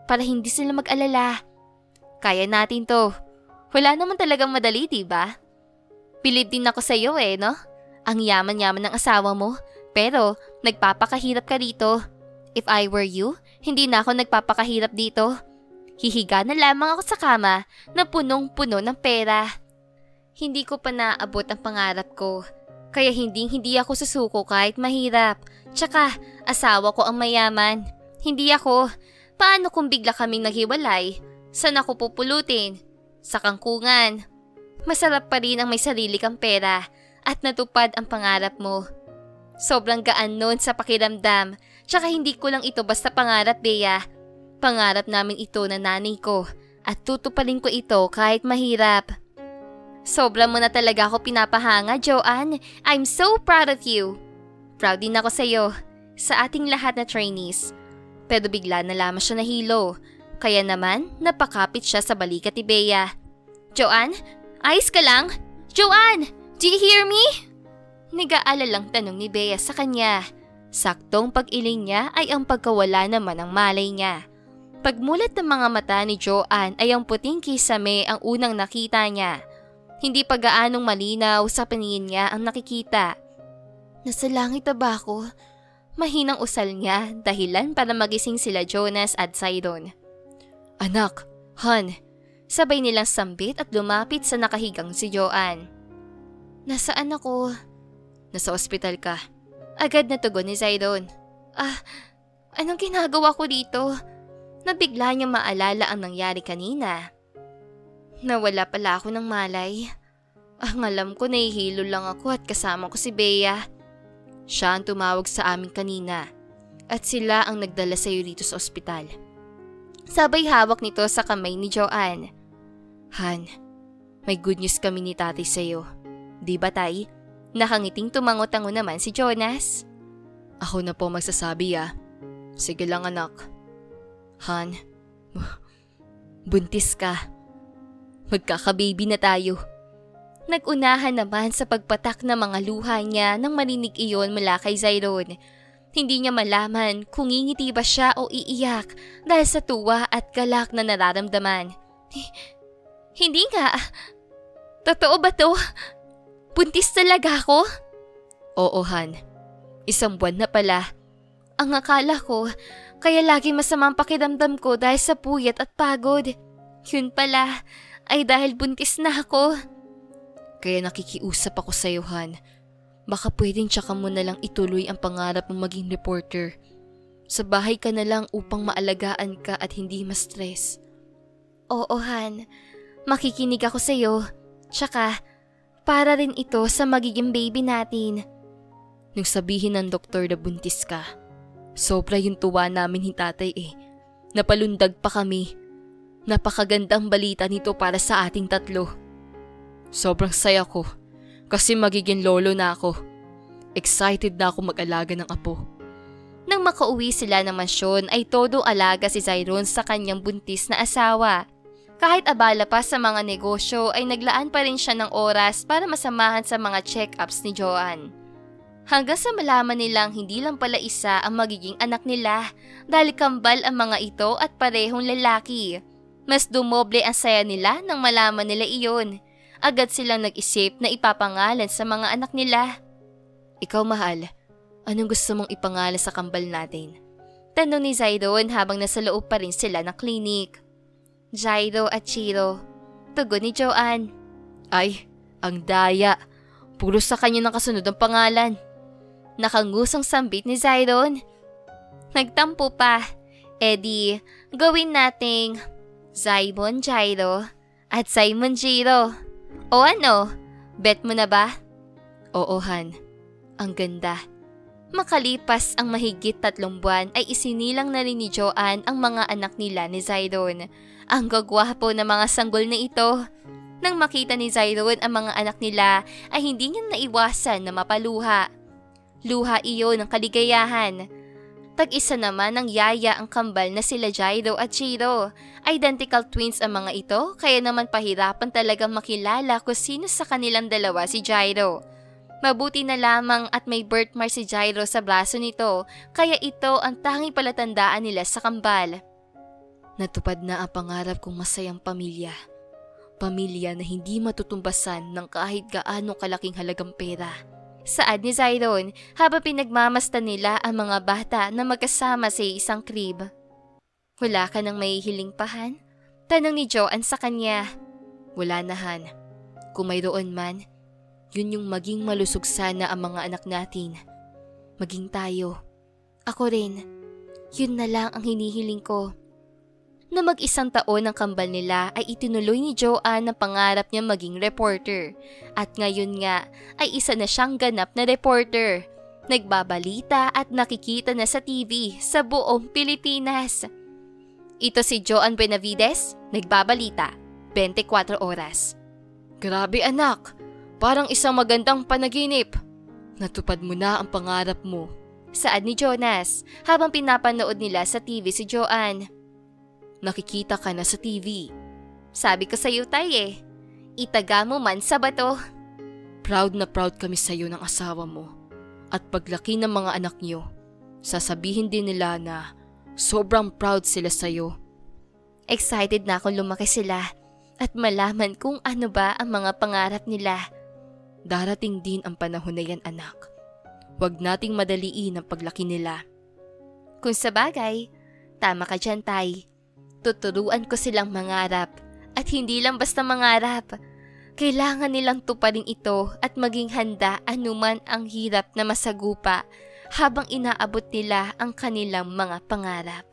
para hindi sila mag-alala. Kaya natin to. Wala naman talagang madali, diba? Bilib din ako sa iyo no? Ang yaman-yaman ng asawa mo, pero nagpapakahirap ka rito. If I were you, hindi na ako nagpapakahirap dito. Hihiga na lamang ako sa kama na punong-puno ng pera. Hindi ko pa naabot ang pangarap ko, kaya hindi ako susuko kahit mahirap. Tsaka, asawa ko ang mayaman. Hindi ako. Paano kung bigla kaming naghiwalay? Saan ako pupulutin? Sa kangkungan. Masarap pa rin ang may sarili kang pera at natupad ang pangarap mo. Sobrang gaan nun sa pakiramdam. Tsaka hindi ko lang ito basta pangarap, Bea. Pangarap namin ito na nanay ko at tutuparin ko ito kahit mahirap. Sobra mo na talaga ako pinapahanga, Joanne. I'm so proud of you. Proud din ako sa iyo, sa ating lahat na trainees. pero bigla na lamang siya nahilo. Kaya naman, napakapit siya sa balikat ni Bea. "Joanne? Ayos ka lang? Joanne! Do you hear me?" Nag-aalalang tanong ni Bea sa kanya. Saktong pag-iling niya ay ang pagkawala naman ng malay niya. Pagmulat ng mga mata ni Joanne ay ang puting kisame ang unang nakita niya. Hindi pa gaanong malinaw sa paningin niya ang nakikita. "Nasa langit na ba ako?" Mahinang usal niya, dahilan para magising sila Jonas at Sidon. "Anak, Han." Sabay nilang sambit at lumapit sa nakahigang si Joanne. "Nasaan ako?" "Nasa ospital ka." Agad na tugon ni Sidon. Anong ginagawa ko dito? Nabigla niyang maalala ang nangyari kanina. Nawala pala ako ng malay. Ang alam ko, nahihilo lang ako at kasama ko si Bea. Siya ang tumawag sa amin kanina at sila ang nagdala sa iyo dito sa ospital. Sabay hawak nito sa kamay ni Joanne. "Han, may good news kami ni tatay sa iyo. Di ba, tay?" Nakangiting tumango-tango naman si Jonas. "Ako na po magsasabi Sige lang, anak." "Han, buntis ka. Magkakababy na tayo." Nag-unahan naman sa pagpatak ng mga luha niya nang marinig iyon mula kay Sidon. Hindi niya malaman kung ngingiti ba siya o iiyak dahil sa tuwa at galak na nararamdaman. Hindi nga. Totoo ba to? Buntis talaga ako? "Oo, Han. 1 buwan na pala." Ang akala ko, kaya lagi masamang pakiramdam ko dahil sa puyat at pagod. Yun pala, ay dahil buntis na ako. Kaya nakikiusap ako sa iyo, Han. Baka pwedeng tsaka mo na lang ituloy ang pangarap mong maging reporter. Sa bahay ka na lang upang maalagaan ka at hindi ma-stress. Oo, Han. Makikinig ako sa iyo. Tsaka, para rin ito sa magiging baby natin. Nung sabihin ng doktor na buntis ka, sobra yung tuwa namin ni tatay Napalundag pa kami. Napakagandang balita nito para sa ating 3. Sobrang saya ko kasi magiging lolo na ako. Excited na ako mag-alaga ng apo. Nang makauwi sila ng mansyon ay todo alaga si Zyron sa kanyang buntis na asawa. Kahit abala pa sa mga negosyo ay naglaan pa rin siya ng oras para masamahan sa mga check-ups ni Joanne. Hanggang sa malaman nilang hindi lang pala isa ang magiging anak nila dahil kambal ang mga ito at parehong lalaki. Mas dumoble ang saya nila nang malaman nila iyon. Agad silang nag-isip na ipapangalan sa mga anak nila. "Ikaw, mahal, anong gusto mong ipangalan sa kambal natin?" Tanong ni Zyron habang nasa loob pa rin sila ng klinik. "Jairo at Chiro," tugon ni Joanne. "Ay, ang daya. Puro sa kanya nakasunod ang pangalan." Nakangusong sambit ni Zyron. Nagtampo pa. Di, gawin nating Zymon Jairo at Simon Jiro. O ano? Bet mo na ba? "Oo, Han. Ang ganda." Makalipas ang mahigit 3 buwan ay isinilang na rin ni Joanne ang mga anak nila ni Zyron. Ang gagwapo na mga sanggol na ito. Nang makita ni Zyron ang mga anak nila ay hindi niya naiwasan na mapaluha. Luha iyon ng kaligayahan. Tag-isa naman ng yaya ang kambal na sila Jairo at Chiro. Identical twins ang mga ito kaya naman pahirapan talagang makilala kung sino sa kanilang dalawa si Jairo. Mabuti na lamang at may birthmark si Jairo sa braso nito kaya ito ang tanging palatandaan nila sa kambal. Natupad na ang pangarap kong masayang pamilya. Pamilya na hindi matutumbasan ng kahit gaano kalaking halagang pera. Saad ni Zyron habang pinagmamastan nila ang mga bata na magkasama sa isang crib. "Wala ka nang mahihiling pa, Han?" Tanong ni Joanne sa kanya. "Wala na, Han. Kung mayroon man, yun yung maging malusog sana ang mga anak natin. Maging tayo." "Ako rin. Yun na lang ang hinihiling ko." Na mag-1 taon ang kambal nila ay itinuloy ni Joanne ang pangarap niya maging reporter. At ngayon nga ay isa na siyang ganap na reporter. Nagbabalita at nakikita na sa TV sa buong Pilipinas. Ito si Joanne Benavides, nagbabalita, 24 oras. "Grabe, anak, parang isang magandang panaginip. Natupad mo na ang pangarap mo." Saad ni Jonas habang pinapanood nila sa TV si Joanne. Nakikita ka na sa TV. Sabi ko sa'yo tay itaga mo man sa bato. Proud na proud kami sa'yo ng asawa mo. At paglaki ng mga anak niyo, sasabihin din nila na sobrang proud sila sa'yo. Excited na akong lumaki sila at malaman kung ano ba ang mga pangarap nila. Darating din ang panahon na yan, anak. Huwag nating madaliin ang paglaki nila. Kung sabagay, tama ka dyan tay. Tuturuan ko silang mangarap at hindi lang basta mangarap. Kailangan nilang tuparin ito at maging handa anuman ang hirap na masagupa habang inaabot nila ang kanilang mga pangarap.